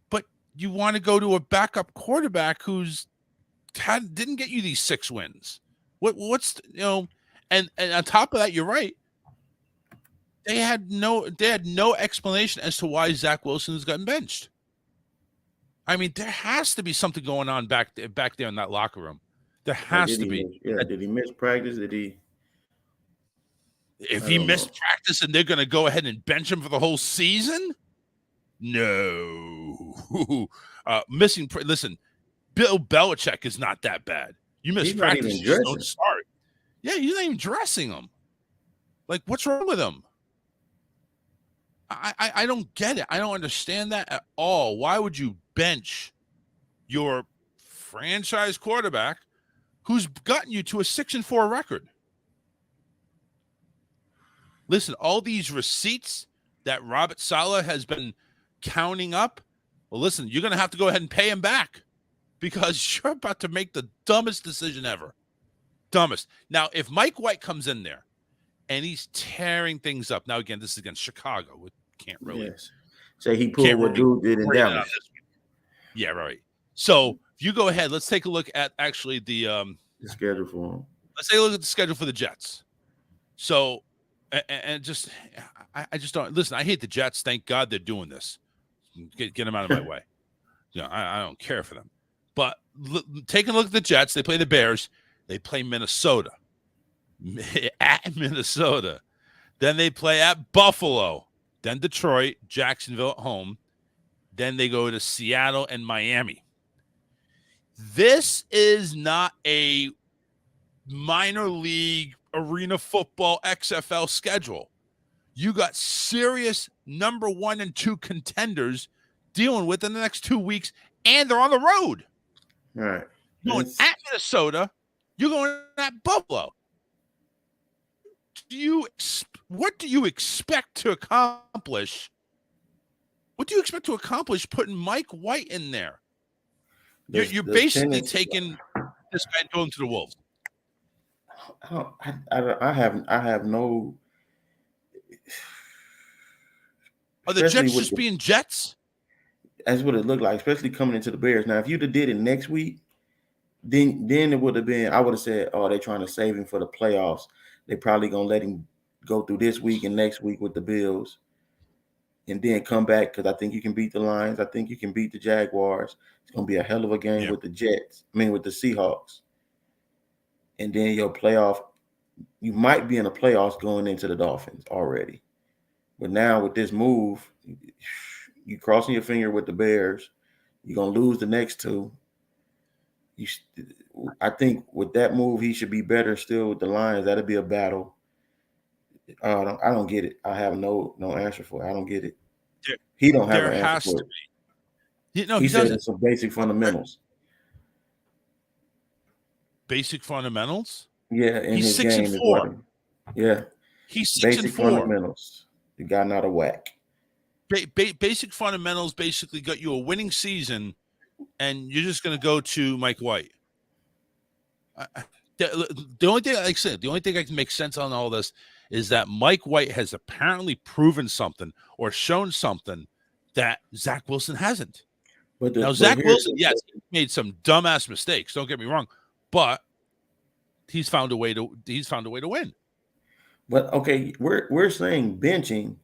but you want to go to a backup quarterback who's didn't get you these 6 wins. And on top of that, you're right. They had no explanation as to why Zach Wilson has gotten benched. I mean, there has to be something going on back there in that locker room. There has to be. Did he miss practice? If he missed practice and they're going to go ahead and bench him for the whole season? No. Listen, Bill Belichick is not that bad. You miss practice, you just don't start. Yeah, you're not even dressing him. Like, what's wrong with him? I don't get it. I don't understand that at all. Why would you bench your franchise quarterback who's gotten you to a 6-4 record? Listen, all these receipts that Robert Saleh has been counting up, well, listen, you're going to have to go ahead and pay him back because you're about to make the dumbest decision ever. Dumbest. Now, if Mike White comes in there and he's tearing things up, now, again, this is against Chicago. We can't really say he pulled what dude did in Dallas. Yeah, right. So if you go ahead, let's take a look at actually the schedule for him. Let's take a look at the schedule for the Jets. So, and just, I just don't listen. I hate the Jets. Thank God they're doing this. Get them out of my way. I don't care for them. But taking a look at the Jets, they play the Bears. They play Minnesota. At Minnesota. Then they play at Buffalo. Then Detroit, Jacksonville at home. Then they go to Seattle and Miami. This is not a minor league arena football XFL schedule. You got serious number 1 and 2 contenders dealing with in the next 2 weeks, and they're on the road. All right. You're going at Minnesota. You're going at Buffalo. What do you expect to accomplish? What do you expect to accomplish putting Mike White in there? You're basically taking this guy going to the Wolves. I have no. Are the Jets just being Jets? That's what it looked like, especially coming into the Bears. Now, if you'd have did it next week, then it would have been. I would have said, "Oh, they're trying to save him for the playoffs. They're probably gonna let him go through this week and next week with the Bills, and then come back because I think you can beat the Lions. I think you can beat the Jaguars. It's gonna be a hell of a game with the Jets. With the Seahawks, and then your playoff. You might be in the playoffs going into the Dolphins already, but now with this move, you crossing your finger with the Bears. You're gonna lose the next two. I think with that move, he should be better still with the Lions. That'll be a battle. I don't get it. I have no answer for it. I don't get it. He don't have an answer for it. He said it's some basic fundamentals. Basic fundamentals? Yeah, in he's his 6-4. Yeah, he's 6-4. Basic fundamentals. He got out of whack. Basic fundamentals basically got you a winning season, and you're just going to go to Mike White. The only thing, like I said, the only thing I can make sense on all this is that Mike White has apparently proven something or shown something that Zach Wilson hasn't. Now, Zach Wilson, yes, he made some dumbass mistakes. Don't get me wrong, but he's found a way to win. But okay, we're saying benching.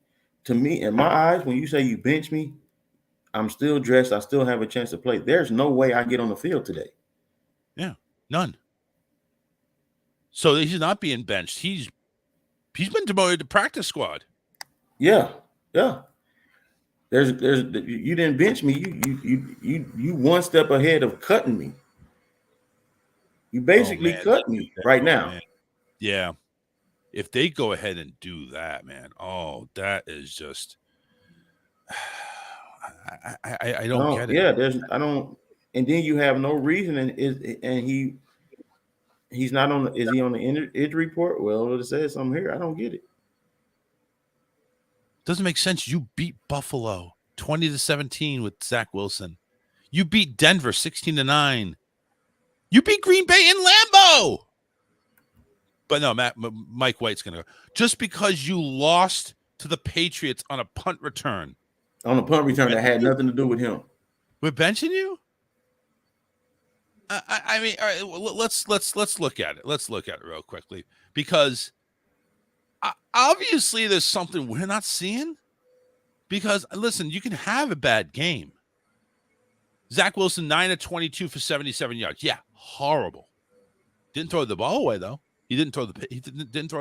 To me, in my eyes, when you say you bench me, I'm still dressed. I still have a chance to play. There's no way I get on the field today. Yeah, none. So he's not being benched. He's been demoted to practice squad. Yeah. There's you didn't bench me. You one step ahead of cutting me. You basically cut me right now. Man. Yeah. If they go ahead and do that, man, that is just I don't get it. Yeah, I don't, and then you have no reason, and he's not on. Is he on the injury report? Well, it says something here. I don't get it. Doesn't make sense. You beat Buffalo 20-17 with Zach Wilson. You beat Denver 16-9. You beat Green Bay in Lambeau. But no, Mike White's going to go. Just because you lost to the Patriots on a punt return. On a punt return that had nothing to do with him. We're benching you? I mean, all right, let's look at it. Let's look at it real quickly. Because obviously there's something we're not seeing. Because, listen, you can have a bad game. Zach Wilson, 9-22 for 77 yards. Yeah, horrible. Didn't throw the ball away, though. He didn't throw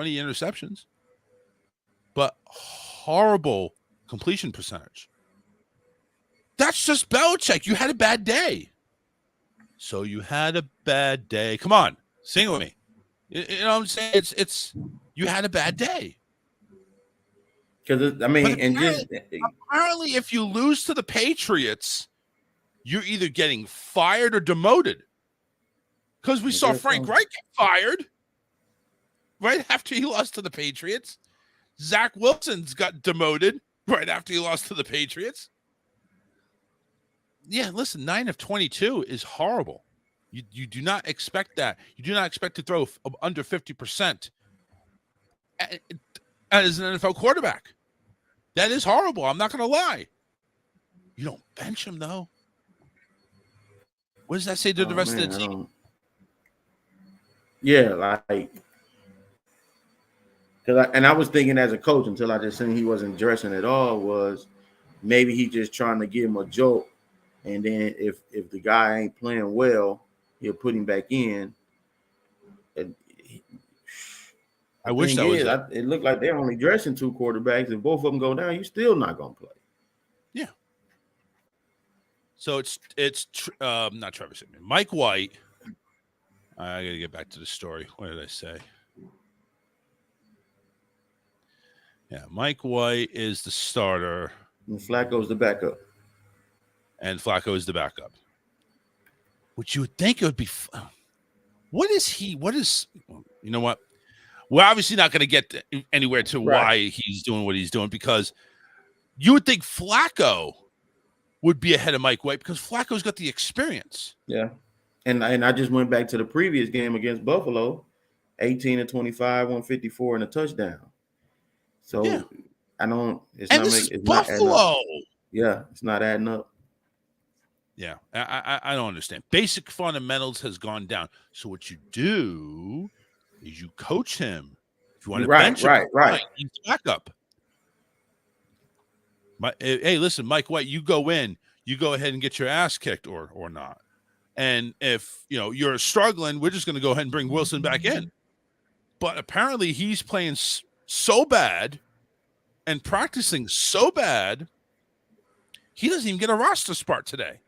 any interceptions. But horrible completion percentage. That's just Belichick. You had a bad day. So you had a bad day. Come on, sing with me. You know what I'm saying? It's you had a bad day. Because apparently, if you lose to the Patriots, you're either getting fired or demoted. Because we saw Frank Reich get fired right after he lost to the Patriots. Zach Wilson's got demoted right after he lost to the Patriots. Yeah, listen, 9-22 is horrible. You do not expect that. You do not expect to throw under 50% as an NFL quarterback. That is horrible. I'm not going to lie. You don't bench him, though. What does that say to the rest of the team? Yeah, like, I was thinking as a coach until I just seen he wasn't dressing at all, was maybe he just trying to give him a jolt, and then if the guy ain't playing well, he'll put him back in. I wish that was it. It looked like they're only dressing two quarterbacks. If both of them go down, you're still not gonna play. Yeah. So it's not Trevor Simeon, Mike White. I got to get back to the story. What did I say? Yeah, Mike White is the starter. And Flacco's the backup. and Flacco is the backup. Which you would think it would be. What is he? What is? You know what? We're obviously not going to get anywhere to why he's doing what he's doing, because you would think Flacco would be ahead of Mike White because Flacco's got the experience. Yeah. And I just went back to the previous game against Buffalo, 18-25, 154 and a touchdown. So Yeah. I don't. It's and not this making is Buffalo. Yeah, it's not adding up. Yeah, I don't understand. Basic fundamentals has gone down. So what you do is you coach him. If you want to bench him, he's backup. Hey, listen, Mike White, you go in, you go ahead and get your ass kicked or not. And if you're struggling, we're just going to go ahead and bring Wilson back in. But apparently he's playing so bad and practicing so bad, he doesn't even get a roster spot today.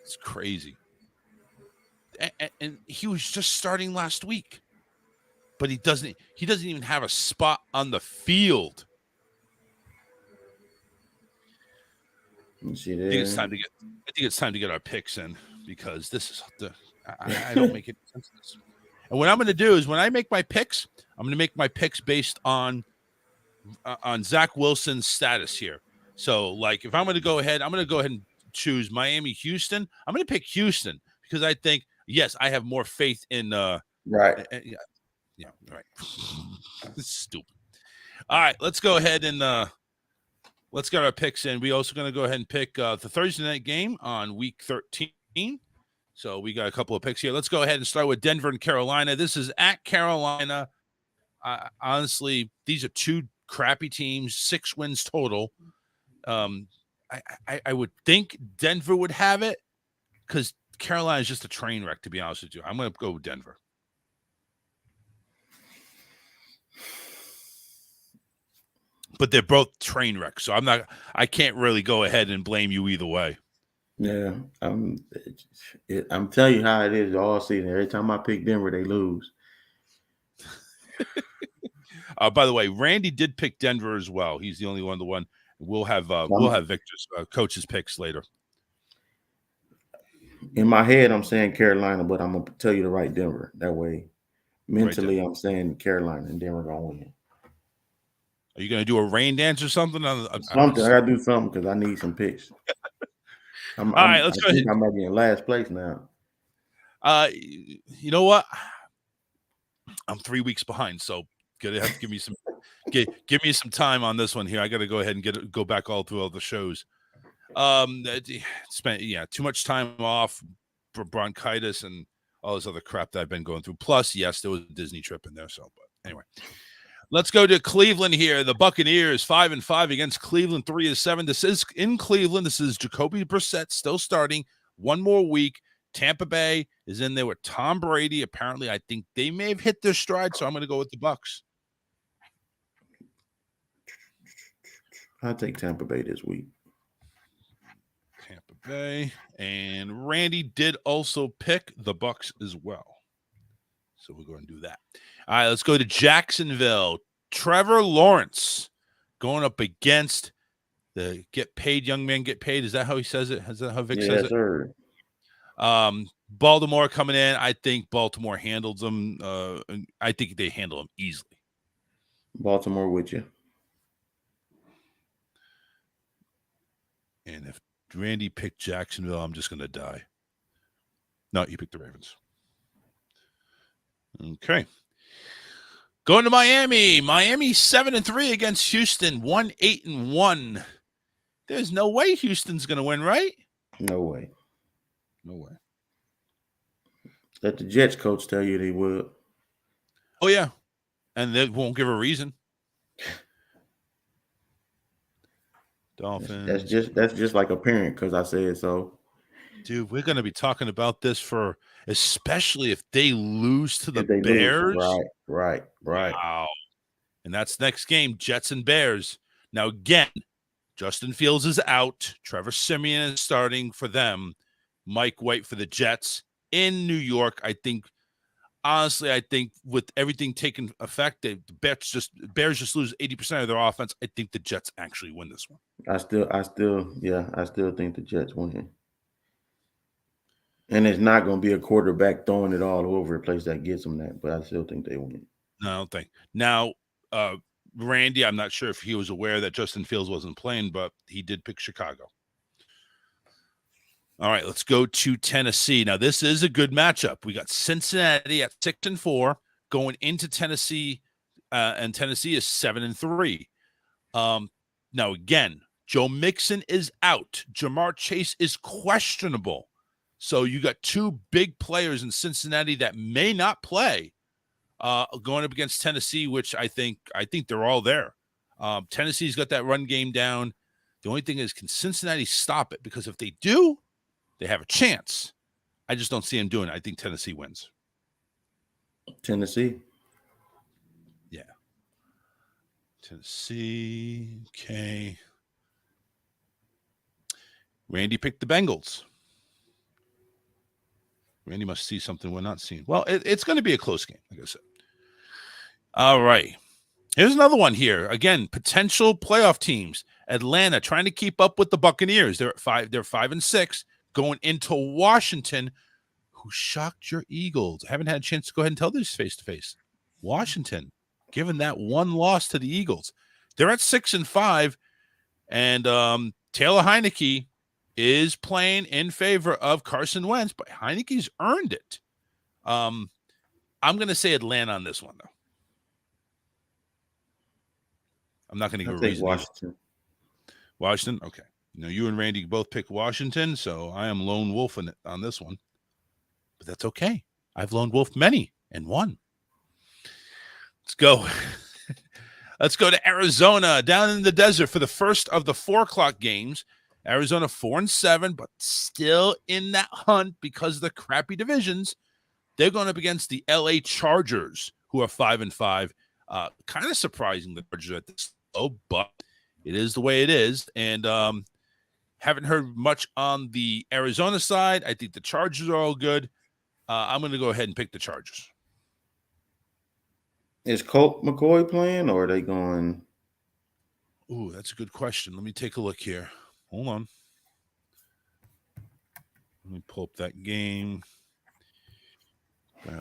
It's crazy. And he was just starting last week. But he doesn't even have a spot on the field. I think it's time to get our picks in, because this is I don't make it sense. And what I'm going to do is, when I make my picks, I'm going to make my picks based on Zach Wilson's status here. So, like, if I'm going to go ahead, and choose Miami, Houston. I'm going to pick Houston because I think, yes, I have more faith in right. Yeah, right. This is stupid. All right, let's go ahead and let's get our picks in. We also going to go ahead and pick the Thursday night game on week 13. So we got a couple of picks here. Let's go ahead and start with Denver and Carolina. This is at Carolina. Honestly, these are two crappy teams, 6 wins total. I would think Denver would have it, because Carolina is just a train wreck, to be honest with you. I'm going to go with Denver. But they're both train wrecks, so I can't really go ahead and blame you either way. Yeah, I'm telling you how it is all season. Every time I pick Denver, they lose. By the way, Randy did pick Denver as well. He's the only one. We'll have Victor's coach's picks later. In my head, I'm saying Carolina, but I'm gonna tell you to write Denver. That way, mentally, I'm saying Carolina and Denver gonna win. Are you gonna do a rain dance or something? I gotta do something because I need some picks. All right, let's go ahead. I might be in last place now. You know what? I'm 3 weeks behind, so gonna have to give me some give me some time on this one here. I got to go ahead and go back all through all the shows. Spent too much time off for bronchitis and all this other crap that I've been going through. Plus, yes, there was a Disney trip in there. So, but anyway, let's go to Cleveland here. The Buccaneers 5-5 against Cleveland 3-7. This is in Cleveland. This is Jacoby Brissett still starting. One more week. Tampa Bay is in there with Tom Brady. Apparently, I think they may have hit their stride, so I'm going to go with the Bucs. I'll take Tampa Bay this week. Tampa Bay. And Randy did also pick the Bucs as well. So we're going to do that. All right, let's go to Jacksonville. Trevor Lawrence going up against the get paid young man get paid. Is that how he says it? Is that how Vic says it? Sir. Baltimore coming in. I think Baltimore handles them. I think they handle them easily. Baltimore with you. And if Randy picked Jacksonville, I'm just going to die. No, you picked the Ravens. Okay. Going to Miami. Miami 7-3 against Houston, 1-8-1. There's no way Houston's going to win, right? No way. No way. Let the Jets coach tell you they will. Oh, yeah. And they won't give a reason. Dolphins. That's just like a parent because I said so. Dude, we're going to be talking about this especially if they lose to the Bears. Right. Wow. And that's next game, Jets and Bears. Now, again, Justin Fields is out. Trevor Siemian is starting for them. Mike White for the Jets in New York. I think honestly, I think with everything taking effect, the Bears just lose 80% of their offense. I think the Jets actually win this one. I still think the Jets win. And it's not going to be a quarterback throwing it all over the place that gets them that, but I still think they win. No, I don't think. Now, Randy, I'm not sure if he was aware that Justin Fields wasn't playing, but he did pick Chicago. All right, let's go to Tennessee. Now, this is a good matchup. We got Cincinnati at 6-4 going into Tennessee, and Tennessee is 7-3. Now, again, Joe Mixon is out. Jamar Chase is questionable. So you got two big players in Cincinnati that may not play going up against Tennessee, which I think they're all there. Tennessee's got that run game down. The only thing is, can Cincinnati stop it? Because if they do, they have a chance. I just don't see them doing it. I think Tennessee wins. Tennessee? Yeah. Tennessee. Okay. Randy picked the Bengals. Randy must see something we're not seeing. Well, it's going to be a close game, like I said. All right. Here's another one here. Again, potential playoff teams. Atlanta trying to keep up with the Buccaneers. They're at 5. They're 5-6 going into Washington, who shocked your Eagles. I haven't had a chance to go ahead and tell this face to face. Washington, given that one loss to the Eagles, they're at 6-5, and Taylor Heineke is playing in favor of Carson Wentz, but Heineke's earned it. I'm going to say Atlanta on this one, though. I'm not going to give a reason. Washington. Washington? Okay. You and Randy both pick Washington, so I am lone wolf on this one. But that's okay. I've lone wolf many and won. Let's go. Let's go to Arizona, down in the desert for the first of the 4:00 games. Arizona 4-7, but still in that hunt because of the crappy divisions. They're going up against the LA Chargers, who are 5-5. Kind of surprising the Chargers are at this low, but it is the way it is. And haven't heard much on the Arizona side. I think the Chargers are all good. I'm going to go ahead and pick the Chargers. Is Colt McCoy playing, or are they going? Ooh, that's a good question. Let me take a look here. Hold on. Let me pull up that game. It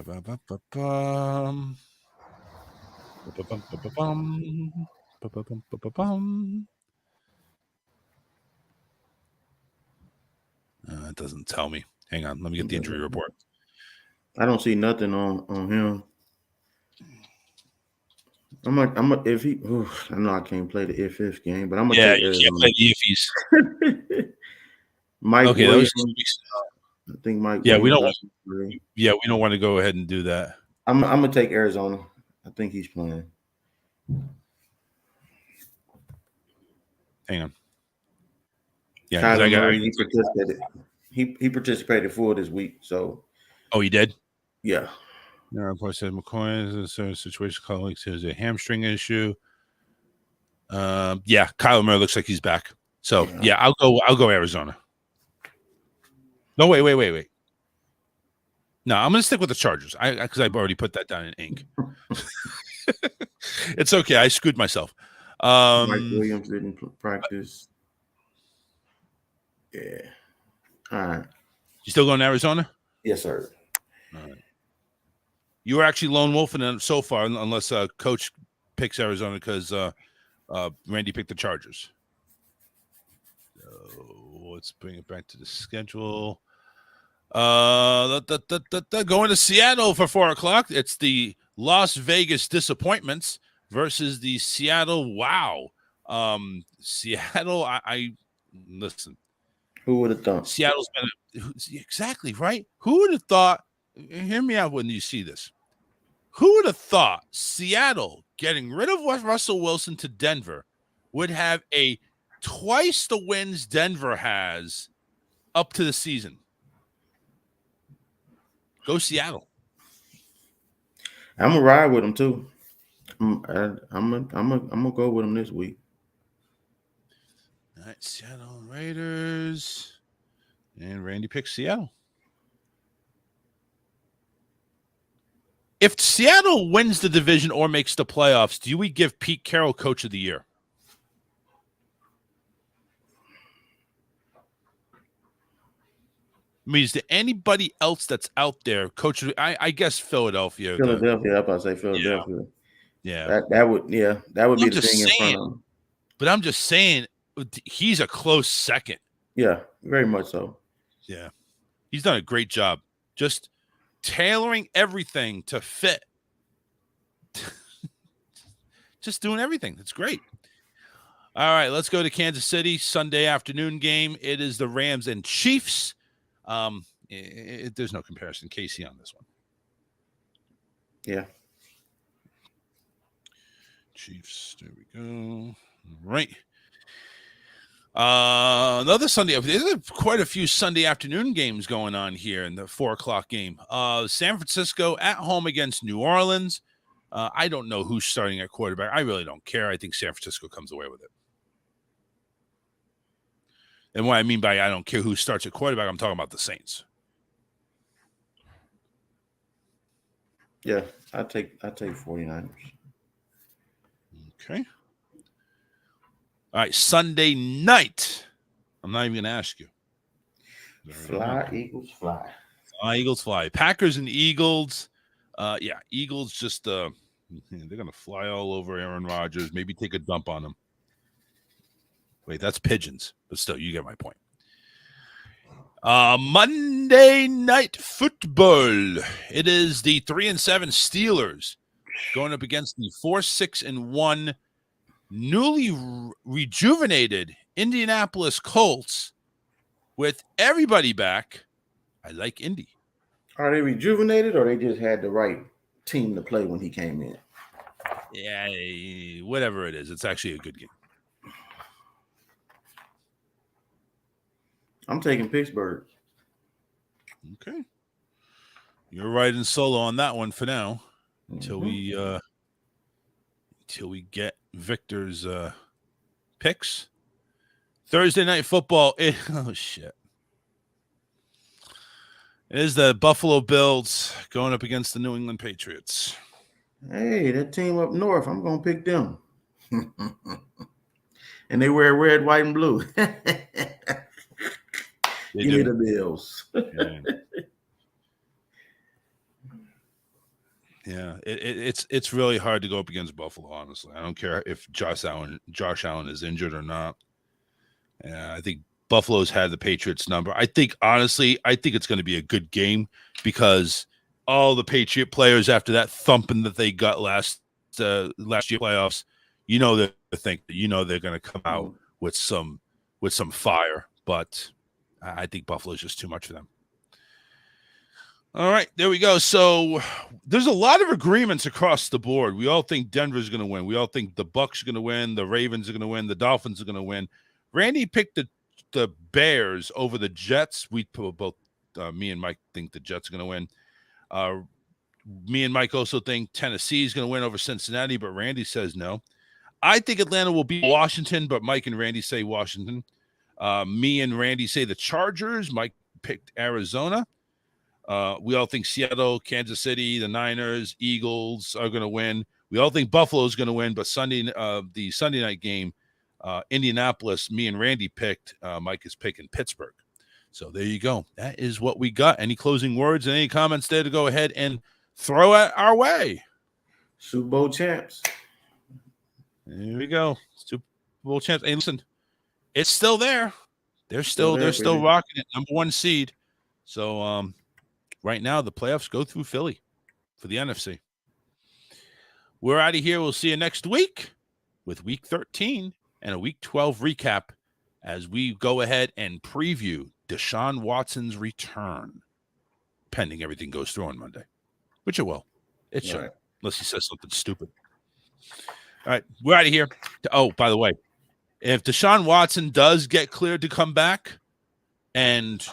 doesn't tell me. Hang on. Let me get the injury report. I don't see nothing on him. If he, I know I can't play the if game, but I'm gonna take Arizona. You can't play the iffies. Mike okay, Williams. I think Mike. Yeah, Williams we don't want to go ahead and do that. I'm gonna take Arizona. I think he's playing. Hang on. Yeah, he participated full this week. So. Oh, he did. Yeah. No report said McCoy is a situation. Colleagues has a hamstring issue. Yeah, Kyler Murray looks like he's back. So yeah, I'll go Arizona. No, wait. No, I'm gonna stick with the Chargers. Because I've already put that down in ink. It's okay. I screwed myself. Mike Williams didn't practice. Yeah. All right. You still going to Arizona? Yes, sir. All right. You were actually lone wolfing them so far, unless Coach picks Arizona because Randy picked the Chargers. So let's bring it back to the schedule. Going to Seattle for 4:00. It's the Las Vegas Disappointments versus the Seattle Wow. Seattle, I listen. Who would have thought? Seattle's been exactly right. Who would have thought? Hear me out when you see this. Who would have thought Seattle getting rid of Russell Wilson to Denver would have a twice the wins Denver has up to the season? Go Seattle. I'm gonna ride with them too. I'm gonna go with them this week. All right, Seattle Raiders, and Randy picks Seattle. If Seattle wins the division or makes the playoffs, do we give Pete Carroll Coach of the Year? I mean, is there anybody else that's out there, Coach? I guess Philadelphia. Philadelphia, I'm about to say Philadelphia. Yeah. That would be the thing in front of him. But I'm just saying, he's a close second. Yeah, very much so. Yeah, he's done a great job, just tailoring everything to fit. Just doing everything. That's great. All right, let's go to Kansas City, Sunday afternoon game. It is the Rams and Chiefs. There's no comparison, Casey, on this one. Yeah. Chiefs, there we go. Right. Another Sunday. There's quite a few Sunday afternoon games going on here in the 4:00 game. San Francisco at home against New Orleans. I don't know who's starting at quarterback. I really don't care. I think San Francisco comes away with it. And what I mean by I don't care who starts at quarterback, I'm talking about the Saints. Yeah, I take 49ers. Okay. All right, Sunday night. I'm not even going to ask you. Fly, Eagles, fly. Fly, Eagles, fly. Packers and Eagles. Eagles just they're going to fly all over Aaron Rodgers, maybe take a dump on him. Wait, that's pigeons, but still, you get my point. Monday Night Football. It is the 3-7 Steelers going up against the 4-6-1 newly rejuvenated Indianapolis Colts with everybody back. I like Indy. Are they rejuvenated or they just had the right team to play when he came in? Yeah, whatever it is. It's actually a good game. I'm taking Pittsburgh. Okay. You're riding solo on that one for now until we get Victor's picks. Thursday Night Football. Oh, shit. It is the Buffalo Bills going up against the New England Patriots. Hey, that team up north, I'm going to pick them. And they wear red, white, and blue. Give me the Bills. Yeah, it's really hard to go up against Buffalo, honestly. I don't care if Josh Allen is injured or not. Yeah, I think Buffalo's had the Patriots number. I think it's going to be a good game because all the Patriot players after that thumping that they got last year playoffs, they're going to come out with some fire, but I think Buffalo's just too much for them. All right, there we go. So there's a lot of agreements across the board. We all think Denver's going to win. We all think the Bucs are going to win. The Ravens are going to win. The Dolphins are going to win. Randy picked the Bears over the Jets. We both, me and Mike, think the Jets are going to win. Me and Mike also think Tennessee is going to win over Cincinnati, but Randy says no. I think Atlanta will beat Washington, but Mike and Randy say Washington. Me and Randy say the Chargers. Mike picked Arizona. We all think Seattle, Kansas City, the Niners, Eagles are going to win. We all think Buffalo is going to win, but the Sunday night game, Indianapolis, me and Randy picked. Mike is picking Pittsburgh. So there you go. That is what we got. Any closing words and any comments there to go ahead and throw at our way? Super Bowl champs. There we go. Super Bowl champs. Hey, listen, it's still there. They're still rocking it. Number 1 seed. So right now the playoffs go through Philly for the NFC. We're out of here. We'll see you next week with Week 13 and a Week 12 recap as we go ahead and preview DeShawn Watson's return, pending everything goes through on Monday, which it will. It should, unless he says something stupid. All right, we're out of here. Oh, by the way, if DeShawn Watson does get cleared to come back and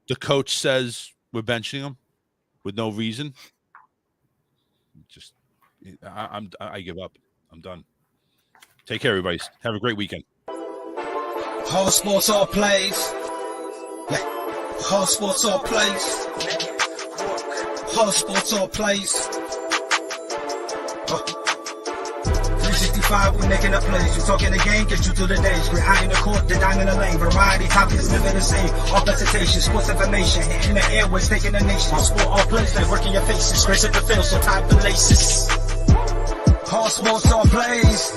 the coach says we're benching him with no reason, I give up. I'm done. Take care, everybody. Have a great weekend. Whole sports all plays. Yeah. Whole sports all plays. Whole sports all plays. 365, we making up plays. You talking the game, get you through the days. We're high in the court, the dime in the lane. Variety topics, living the same. All presentation, sports information. Hitting the airways, taking the nation. Sport all plays, like working your faces. Grace at the field, so tie the laces. All sports, all plays.